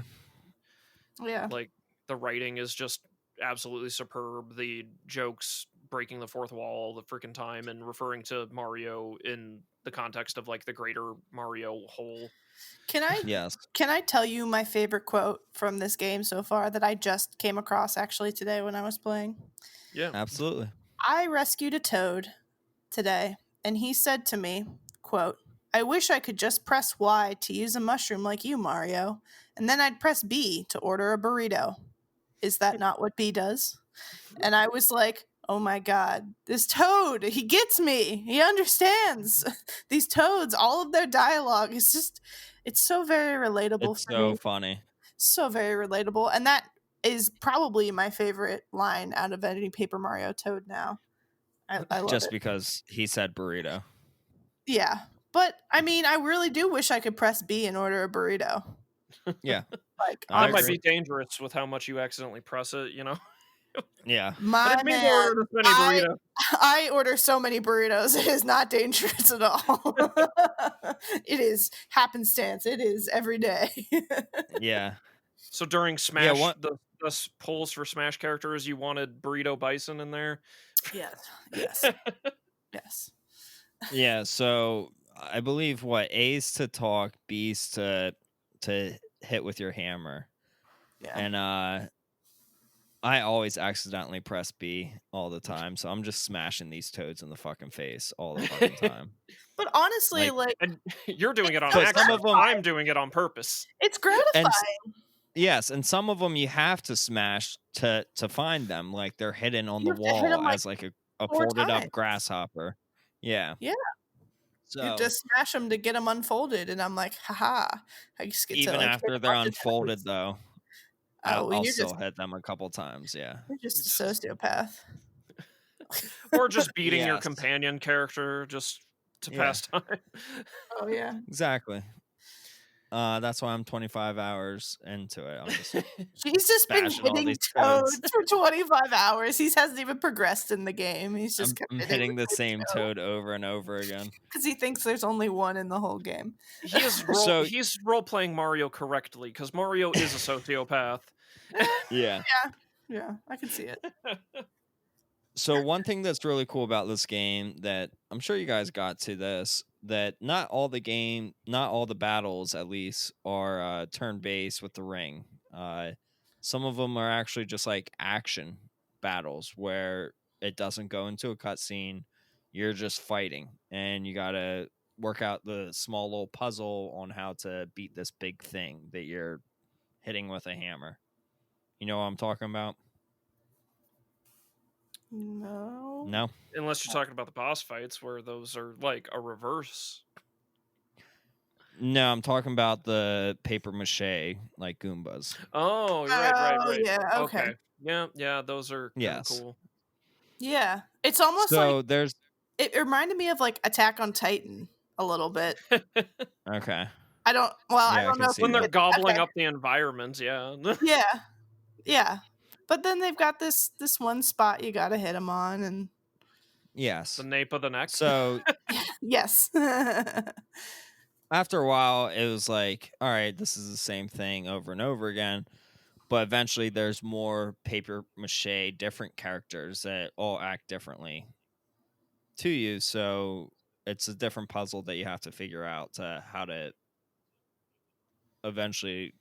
Yeah. Like, the writing is just absolutely superb. The jokes breaking the fourth wall all the freaking time and referring to Mario in the context of like the greater Mario whole. Can I Yes, can I tell you my favorite quote from this game so far that I just came across actually today when I was playing? Yeah. absolutely. I rescued a toad today, and he said to me, quote, I wish I could just press Y to use a mushroom like you, Mario, and then I'd press B to order a burrito. Is that not what B does? And I was like, oh my God, this toad, he gets me. He understands. These toads, all of their dialogue is just, it's so very relatable It's for so me. funny. So very relatable. And that is probably my favorite line out of any Paper Mario Toad now. I love Just it. because he said burrito. Yeah. But I mean, I really do wish I could press B and order a burrito. Yeah, Like, I That might agree. be honestly. dangerous with how much you accidentally press it, you know? Yeah, I My didn't mean to man, order this many I burritos. I order so many burritos. It is not dangerous at all. It is happenstance. It is every day. yeah, So during yeah. Smash, the polls for Smash characters, you wanted Burrito Bison in there? Yes. Yes. Yes. Yeah, so I believe what A's to talk, B's to hit with your hammer. Yeah. And I always accidentally press B all the time, so I'm just smashing these toads in the fucking face all the fucking time. But honestly, Like, like, And you're doing it it's on so but some of accident. them, I'm gratifying. doing it on purpose. It's and gratifying. yes, and some of them you have to smash to find them. Like they're hidden on You the have to hit wall them like as like a 4 folded up times. grasshopper. Yeah. Yeah. You have to So smash them to get them unfolded, and I'm like, haha. I just get to even like hit after a they're bunch of unfolded, toads. though, Oh, well, I'll still hit them a couple times. Yeah. you're just a sociopath. Or just beating your Yes. companion character just to Yeah. pass time. Oh yeah. Exactly. That's why I'm 25 hours into it. I'm just He's just been bashing all hitting these toads. toads for 25 hours. He hasn't even progressed in the game. He's just kept I'm hitting hitting the the same same toad toad over and over again. because he thinks there's only one in the whole game. So He's role playing Mario correctly, because Mario is a sociopath. yeah. Yeah, I can see it. So one thing that's really cool about this game that I'm sure you guys got to this that not all the battles at least are turn based with the ring. Some of them are actually just like action battles where it doesn't go into a cutscene. You're just fighting, and you gotta work out the small little puzzle on how to beat this big thing that you're hitting with a hammer. You know what I'm talking about? No. No? Unless you're talking about the boss fights where those are like a reverse. No, I'm talking about the paper mache, like Goombas. Oh, right, right, Oh right. yeah. Okay. Okay. Yeah, yeah, those are kind of Yes. cool. Yeah. It's almost like So there's it reminded me of like Attack on Titan a little bit. okay. I don't. Well, I Yeah, I don't can know if see When you they're could. that. gobbling Okay. up the environment, yeah. Yeah. Yeah. But then they've got this one spot you got to hit them on, and The Yes. nape of the neck. So yes. after a while, it was like, all right, this is the same thing over and over again. But eventually, there's more paper mache, different characters that all act differently to you. So it's a different puzzle that you have to figure out to how to eventually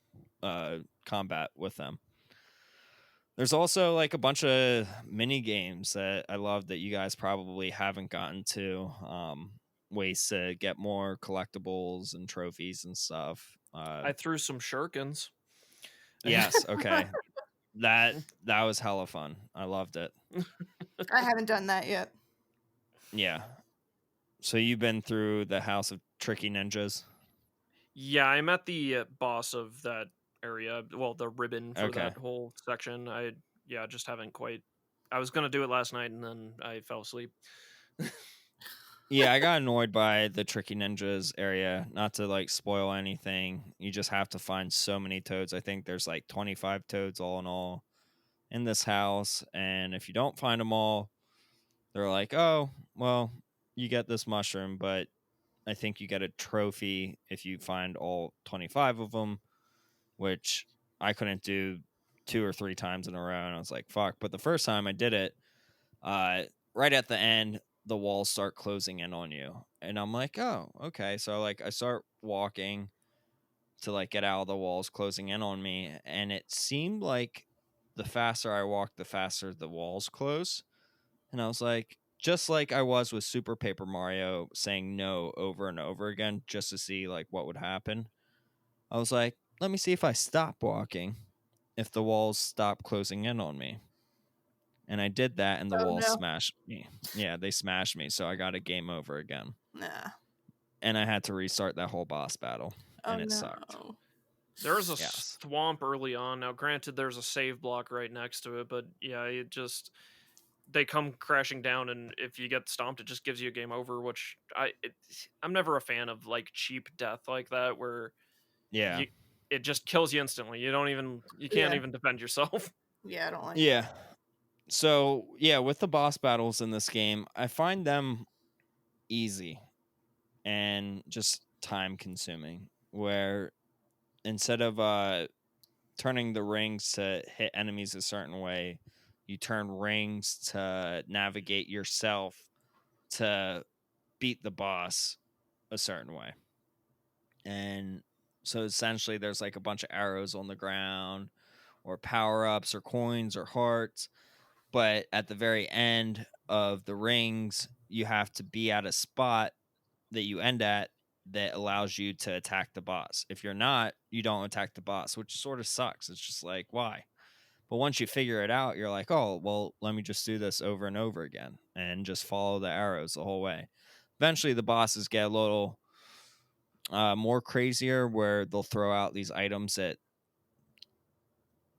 combat with them. There's also like a bunch of mini games that I love that you guys probably haven't gotten to. Ways to get more collectibles and trophies and stuff. I threw some shurikens. Yes, okay. That was hella fun. I loved it. I haven't done that yet. Yeah. So you've been through the House of Tricky Ninjas? Yeah, I'm at the boss of that area. Well, the ribbon for Okay. that whole section. Yeah, just haven't quite. I was gonna do it last night and then I fell asleep. Yeah, I got annoyed by the Tricky Ninjas area. Not to like spoil anything. You just have to find so many toads. I think there's like 25 toads all in all in this house. And if you don't find them all, they're like, oh, well, you get this mushroom, but I think you get a trophy if you find all 25 of them, which I couldn't do 2 or 3 times in a row. And I was like, fuck. But the first time I did it, uh, right at the end, the walls start closing in on you. And I'm like, oh, okay. So like I start walking to like get out of the walls closing in on me. And it seemed like the faster I walked, the faster the walls close. And I was like, just like I was with Super Paper Mario saying no over and over again just to see like what would happen. I was like, let me see if I stop walking, if the walls stop closing in on me. And I did that and the Oh walls no. smashed me. Yeah, they smashed me. So I got a game over again. Nah. And I had to restart that whole boss battle. Oh And it sucked. no. There's a Yes. swamp early on. Now, granted, there's a save block right next to it, but yeah, it just they come crashing down, and if you get stomped, it just gives you a game over. Which I'm never a fan of like cheap death like that, where Yeah. you it just kills you instantly. You can't Yeah. even defend yourself. Yeah, I don't like. Yeah. So, yeah, with the boss battles in this game, I find them easy and just time consuming. Where instead of turning the rings to hit enemies a certain way, you turn rings to navigate yourself to beat the boss a certain way. And so essentially there's like a bunch of arrows on the ground or power-ups or coins or hearts, but at the very end of the rings you have to be at a spot that you end at that allows you to attack the boss. If you're not, you don't attack the boss, which sort of sucks. It's just like, why? But once you figure it out, you're like, oh, well, let me just do this over and over again and just follow the arrows the whole way. Eventually, the bosses get a little more crazier where they'll throw out these items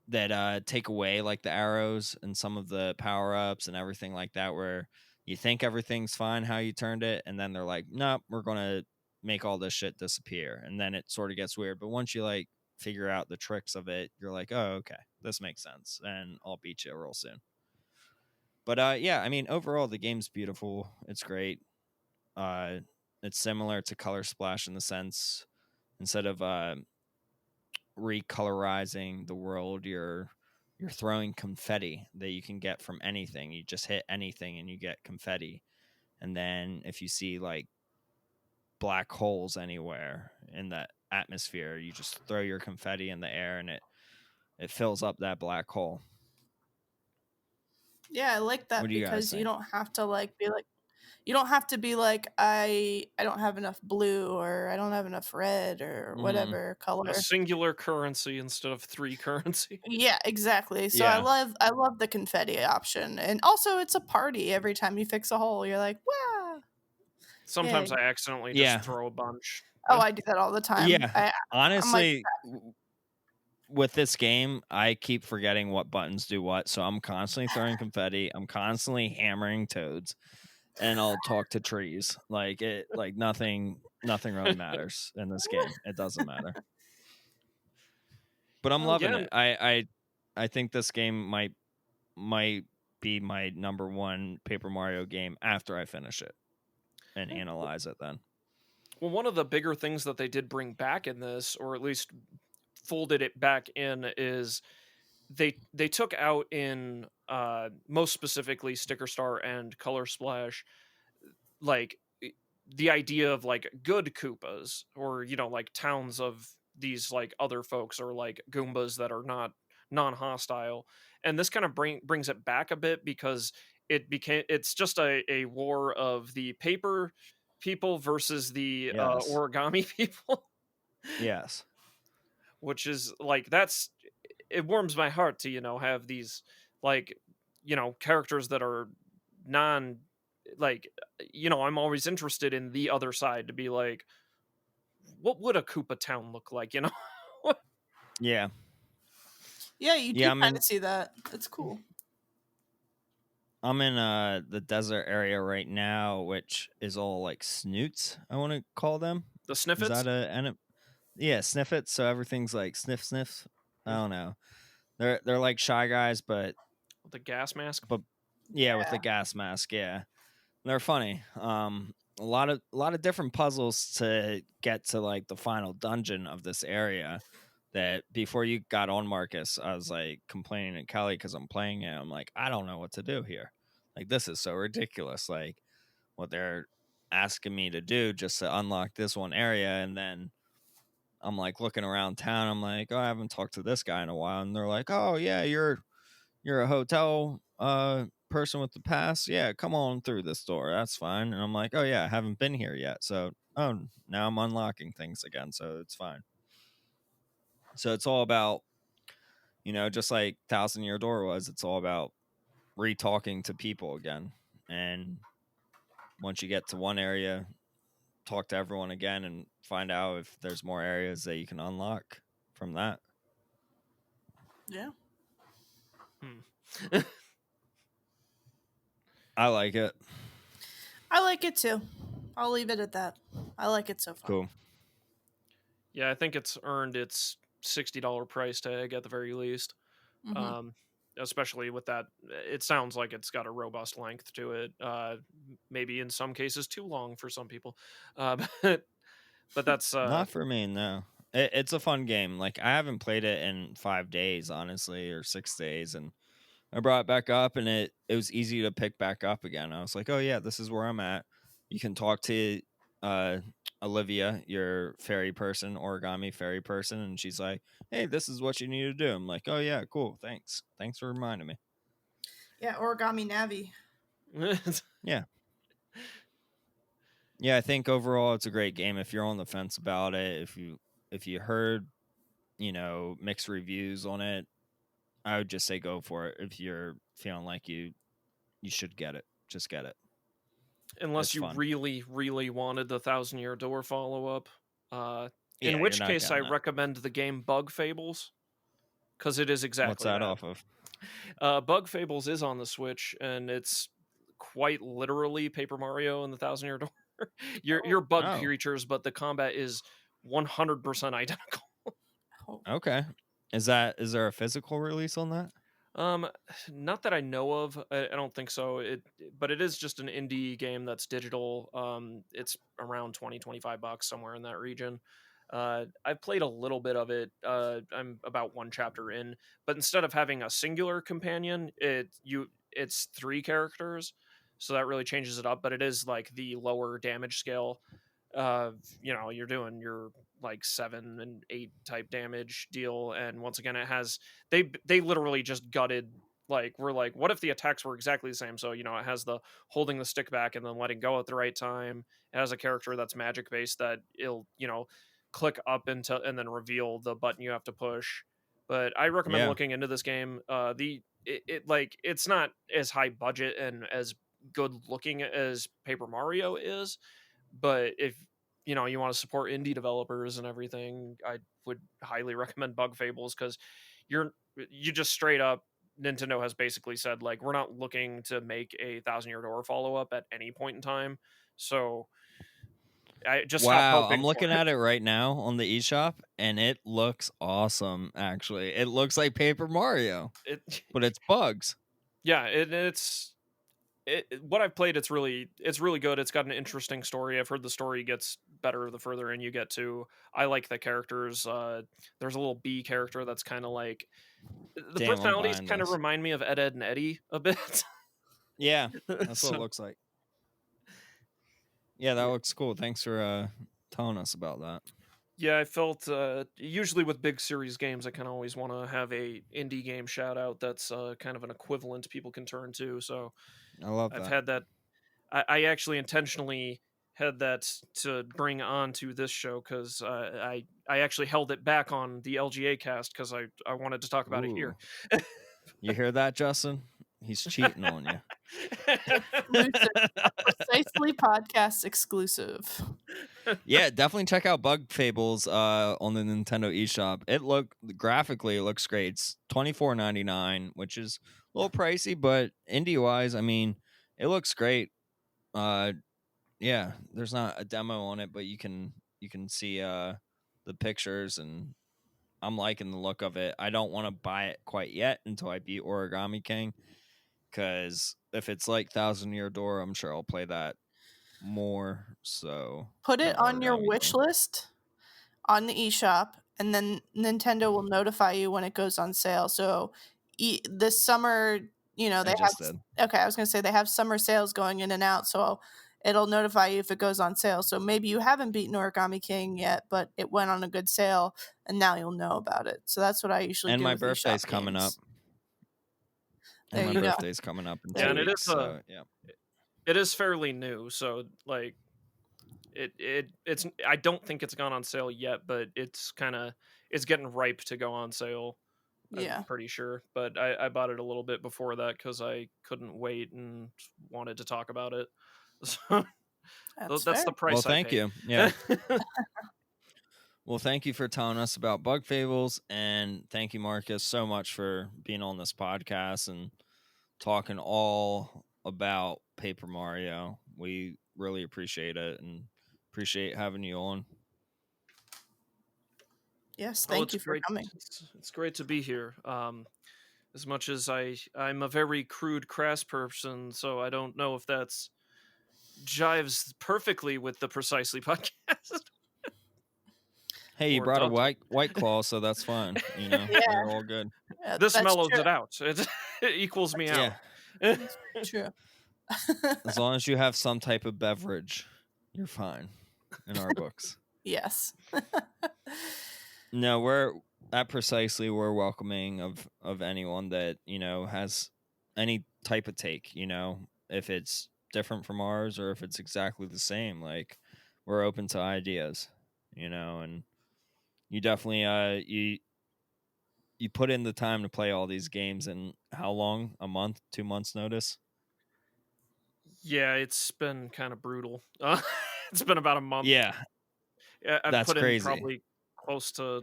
that take away like the arrows and some of the power ups and everything like that, where you think everything's fine how you turned it, and then they're like, nope, we're gonna make all this shit disappear, and then it sort of gets weird. But once you like figure out the tricks of it, you're like, oh, okay, this makes sense, and I'll beat you real soon. But yeah, I mean, overall, the game's beautiful. It's great. Uh, it's similar to Color Splash in the sense instead of recolorizing the world, you're throwing confetti that you can get from anything. You just hit anything and you get confetti. And then if you see like black holes anywhere in that atmosphere. You just throw your confetti in the air and it fills up that black hole. Yeah, I like What that do you guys because you think? don't have to like be like you don't have to be like I don't have enough blue or I don't have enough red or Hmm. whatever A color. singular currency instead of 3 currency. Yeah, exactly. So Yeah. I love the confetti option. And also it's a party every time you fix a hole. You're like, "Wow, Sometimes yay." I accidentally just Yeah. throw a bunch. Oh, I do that all the time. Yeah. I'm like, Honestly, with this game, I keep forgetting what buttons do what. So I'm constantly throwing confetti. I'm constantly hammering toads, and I'll talk to trees. Like nothing really matters in this game. It doesn't matter. But I'm Oh, loving yeah. it. I think this game might be my number one Paper Mario game after I finish it and analyze it then. Well, one of the bigger things that they did bring back in this, or at least folded it back in, is they took out in most specifically Sticker Star and Color Splash, like the idea of like good Koopas, or like towns of these like other folks, or like Goombas that are not non-hostile. And this kind of brings it back a bit, because it's just a war of the paper people versus the Yes. origami people. Yes. Which is like, it warms my heart to have these, like, characters that are non, like, I'm always interested in the other side, to be like, what would a Koopa town look like? Yeah. yeah, you do Yeah, kind of see that. It's cool. I'm in the desert area right now, which is all like snoots, I want to call them. The Is Sniffets. that yeah, sniff it, so everything's like sniff sniff. I Mm. don't know. They're like shy guys, but The gas mask. but yeah, with the gas mask, yeah. They're funny. A lot of different puzzles to get to like the final dungeon of this area. That before you got on, Marcus, I was like complaining to Kelly because I'm playing it. I'm like, I don't know what to do here. Like, this is so ridiculous. Like, what they're asking me to do just to unlock this one area, and then I'm like looking around town. I'm like, oh, I haven't talked to this guy in a while, and they're like, oh yeah, you're a hotel person with the pass. Yeah, come on through this door. That's fine. And I'm like, oh yeah, I haven't been here yet. So now I'm unlocking things again. So it's fine. So it's all about, just like Thousand Year Door was, it's all about re-talking to people again. And once you get to one area, talk to everyone again and find out if there's more areas that you can unlock from that. Yeah. Hmm. I like it. I like it too. I'll leave it at that. I like it so far. Cool. Yeah, I think it's earned its $60 price tag at the very least. Mm-hmm. Especially with that, it sounds like it's got a robust length to it. Maybe in some cases too long for some people, but that's Not for me, no. It's a fun game. Like, I haven't played it in 5 days, honestly, or 6 days, and I brought it back up, and it was easy to pick back up again. I was like, oh yeah, this is where I'm at. You can talk to uh, Olivia, your fairy person, origami fairy person, and she's like, hey, this is what you need to do. I'm like, oh yeah, cool, thanks for reminding me. Yeah, Origami Navi. Yeah. Yeah, I think overall it's a great game. If you're on the fence about it, if you heard, mixed reviews on it, I would just say go for it. If you're feeling like you should get it, just get it. Unless It's you fun. really, really wanted the Thousand Year Door follow up. In Yeah, you're which not case, I getting it. recommend the game Bug Fables, because it is What's exactly that that. off of? Bug Fables is on the Switch, and it's quite literally Paper Mario and the Thousand Year Door. You're bug Oh, creatures, but the combat is 100% identical. Oh, okay. Is there a physical release on that? Um, Not that I know of. I don't think so. But it is just an indie game that's digital. It's around 20-25 bucks, somewhere in that region. I've played a little bit of it. I'm about one chapter in, but instead of having a singular companion, it's 3 characters, so that really changes it up. But it is like the lower damage scale. you're doing your like 7 and 8 type damage deal, and once again it has they literally just gutted, like, we're like, what if the attacks were exactly the same? So it has the holding the stick back and then letting go at the right time. It has a character that's magic based that it'll click up into and then reveal the button you have to push. But I recommend Yeah. looking into this game. It's not as high budget and as good looking as Paper Mario is, but if you want to support indie developers and everything, I would highly recommend Bug Fables, because you just straight up, Nintendo has basically said, like, we're not looking to make a Thousand Year Door follow up at any point in time, so I just stop Wow, I'm hoping for looking at it right now on the eShop, and it looks awesome. Actually, it looks like Paper Mario, it. but it's bugs. Yeah, what I've played, it's really good. It's got an interesting story. I've heard the story gets better the further in you get to. I like the characters. There's a little bee character that's kind of like, the Damn, I'm personalities buying kind of this. remind me of Ed, Ed and Eddie a bit. Yeah, that's what it So looks like. Yeah, that looks cool. Thanks for telling us about that. yeah, I felt usually with big series games, I kind of always want to have a indie game shout out that's kind of an equivalent people can turn to. So I love I've that. had that. I actually intentionally had that to bring on to this show, because I actually held it back on the LGA cast because I wanted to talk about it here. Ooh, you hear that, Justin? He's cheating on you. Exclusive, a Precisely podcast exclusive. Yeah, definitely check out Bug Fables on the Nintendo eShop. Graphically it looks great. It's $24.99, which is a little pricey, but indie wise, I mean, it looks great. Yeah, there's not a demo on it, but you can see the pictures, and I'm liking the look of it. I don't want to buy it quite yet until I beat Origami King, because if it's like Thousand Year Door, I'm sure I'll play that more so Put than it on your Origami wish King. list on the eShop, and then Nintendo will notify you when it goes on sale. So this summer, I they just did. have, okay, I was going to say they have summer sales going in and out, so it'll notify you if it goes on sale. So maybe you haven't beaten Origami King yet, but it went on a good sale, and now you'll know about it. So that's what I usually And do my with birthday's eShop coming up. games. And There my you go. birthday's coming up in There Yeah, 2 and you it go. is weeks, so yeah. it is fairly new, so like it's I don't think it's gone on sale yet, but it's getting ripe to go on sale. I'm Yeah, pretty sure, but I bought it a little bit before that because I couldn't wait and wanted to talk about it. So that's that's fair. the Well, price I thank paid. you. Yeah. Well, thank you for telling us about Bug Fables, and thank you, Marcus, so much for being on this podcast and talking all about Paper Mario. We really appreciate it and appreciate having you on. Yes, Oh, thank it's you for great. coming. It's great to be here. As much as I'm a very crude, crass person, so I don't know if that's jives perfectly with the Precisely podcast Hey, you or brought a doesn't. white claw, so that's fine. Yeah, We're all good. This that's mellows true. it out. It equals me That's, Yeah, out. that's very true. as long as you have some type of beverage, you're fine in our books. Yes. No, we're at Precisely, we're welcoming of anyone that has any type of take. If it's different from ours or if it's exactly the same. Like, we're open to ideas. And you definitely you put in the time to play all these games. And how long? A month, 2 months notice? Yeah, it's been kind of brutal. It's been about a month. Yeah, I've that's put in crazy. probably close to.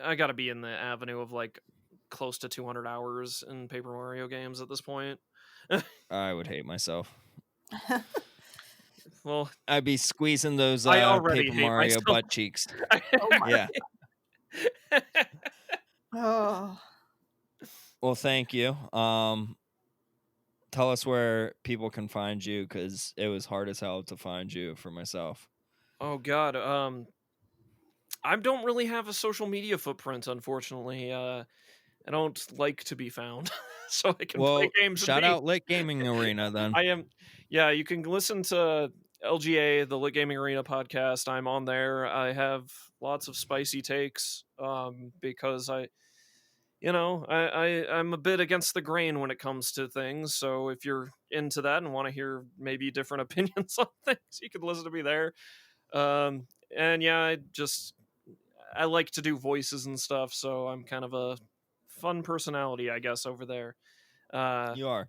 I got to be in the avenue of like close to 200 hours in Paper Mario games at this point. I would hate myself. Well, I'd be squeezing those I already Paper hate Mario myself. butt cheeks. Oh my. Yeah. Oh. Well, thank you. Tell us where people can find you, because it was hard as hell to find you for myself. Oh God, I don't really have a social media footprint, unfortunately. I don't like to be found, so I can play Well, games and shout be. out Lit Gaming Arena then. I am. Yeah, you can listen to LGA, the Lit Gaming Arena podcast. I'm on there. I have lots of spicy takes because I'm a bit against the grain when it comes to things. So if you're into that and want to hear maybe different opinions on things, you can listen to me there. And yeah, I like to do voices and stuff, so I'm kind of a fun personality, I guess, over there. You are.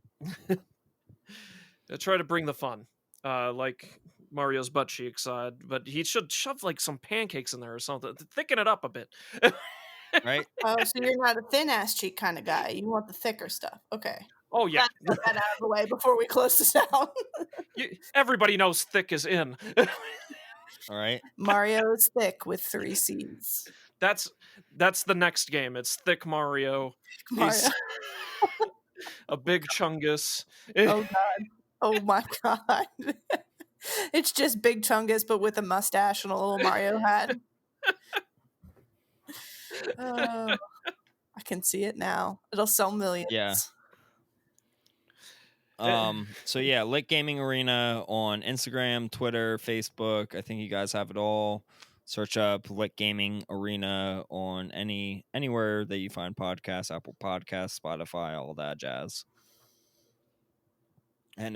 I try to bring the fun, like Mario's butt cheeks, but he should shove like some pancakes in there or something, to thicken it up a bit. Right? Oh, so you're not a thin ass cheek kind of guy. You want the thicker stuff. Okay. Oh yeah, Glad to get that out of the way before we close this out. everybody knows thick is in. All right. Mario is thick with 3 C's. That's the next game. It's Thick Mario. Mario. He's a big chungus. Oh god. Oh my god. It's just Big Chungus, but with a mustache and a little Mario hat. Oh, I can see it now. It'll sell millions. Yeah. So yeah, Lit Gaming Arena on Instagram, Twitter, Facebook. I think you guys have it all. Search up Lit Gaming Arena on anywhere that you find podcasts, Apple Podcasts, Spotify, all that jazz. And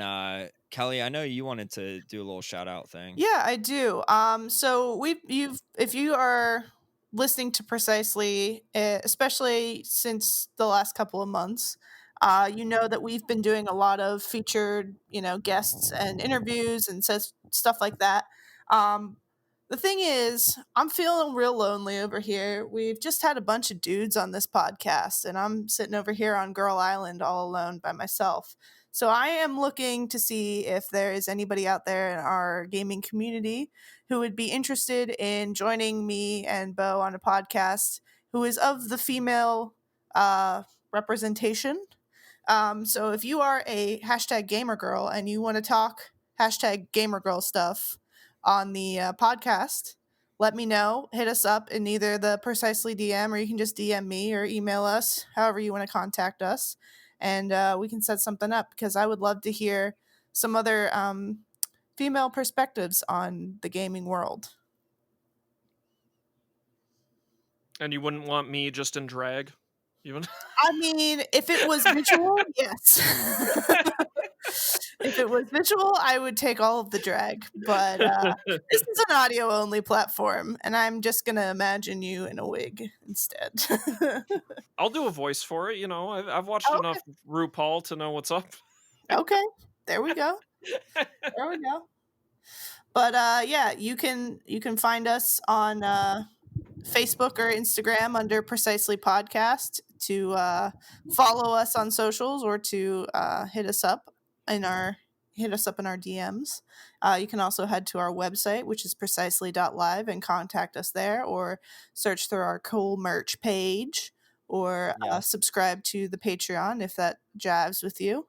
Kelly, I know you wanted to do a little shout out thing. Yeah, I do. So if you are listening to Precisely, especially since the last couple of months, you know that we've been doing a lot of featured, guests and interviews and stuff like that. The thing is, I'm feeling real lonely over here. We've just had a bunch of dudes on this podcast, and I'm sitting over here on Girl Island all alone by myself. So I am looking to see if there is anybody out there in our gaming community who would be interested in joining me and Bo on a podcast who is of the female representation. So if you are a hashtag gamer girl and you want to talk hashtag gamer girl stuff on the podcast, let me know. Hit us up in either the Precisely DM, or you can just DM me or email us, however you want to contact us. And we can set something up, because I would love to hear some other female perspectives on the gaming world. And you wouldn't want me just in drag? I mean, if it was visual, yes. If it was visual, I would take all of the drag. But this is an audio-only platform, and I'm just going to imagine you in a wig instead. I'll do a voice for it. I've watched enough RuPaul to know what's up. Okay, there we go. There we go. But yeah, you can find us on Facebook or Instagram under Precisely Podcast, to follow us on socials, or to hit us up in our DMs. You can also head to our website, which is precisely.live, and contact us there, or search through our cool merch page, or subscribe to the Patreon if that jives with you.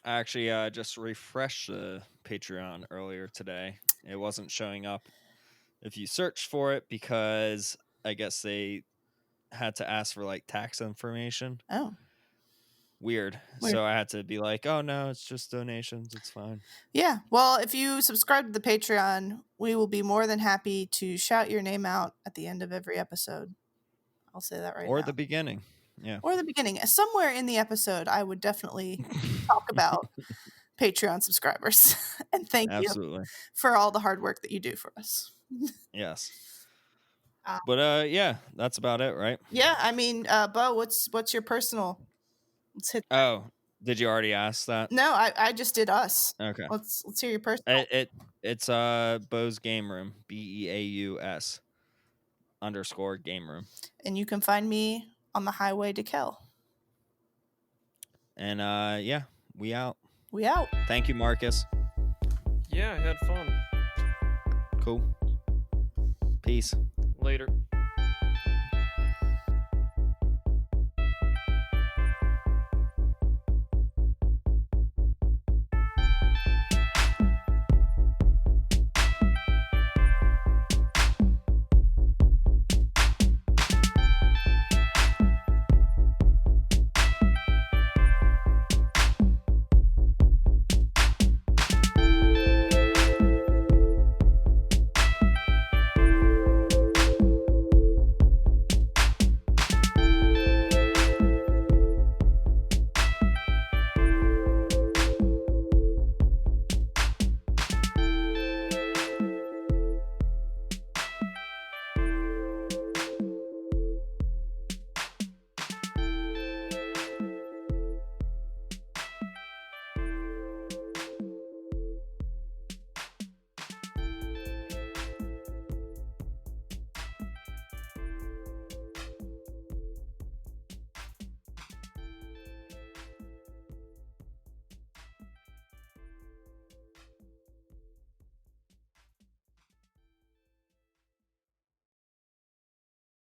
I actually just refreshed the Patreon earlier today. It wasn't showing up if you search for it, because I guess they had to ask for like tax information. Oh. Weird. So I had to be like, oh no, it's just donations. It's fine. Yeah. Well, if you subscribe to the Patreon, we will be more than happy to shout your name out at the end of every episode. I'll say that right now. Or the beginning. Yeah. Or the beginning. Somewhere in the episode, I would definitely talk about Patreon subscribers. And thank you for all the hard work that you do for us. Yes. But yeah, that's about it, right? Yeah, I mean, Bo, what's your personal? Let's hit that. Oh, did you already ask that? No, I just did us. Okay. Let's hear your personal. It's Bo's Game Room, BEAUS _ Game Room. And you can find me on the highway to Kel. And yeah, we out. We out. Thank you, Marcus. Yeah, I had fun. Cool. Peace. Later.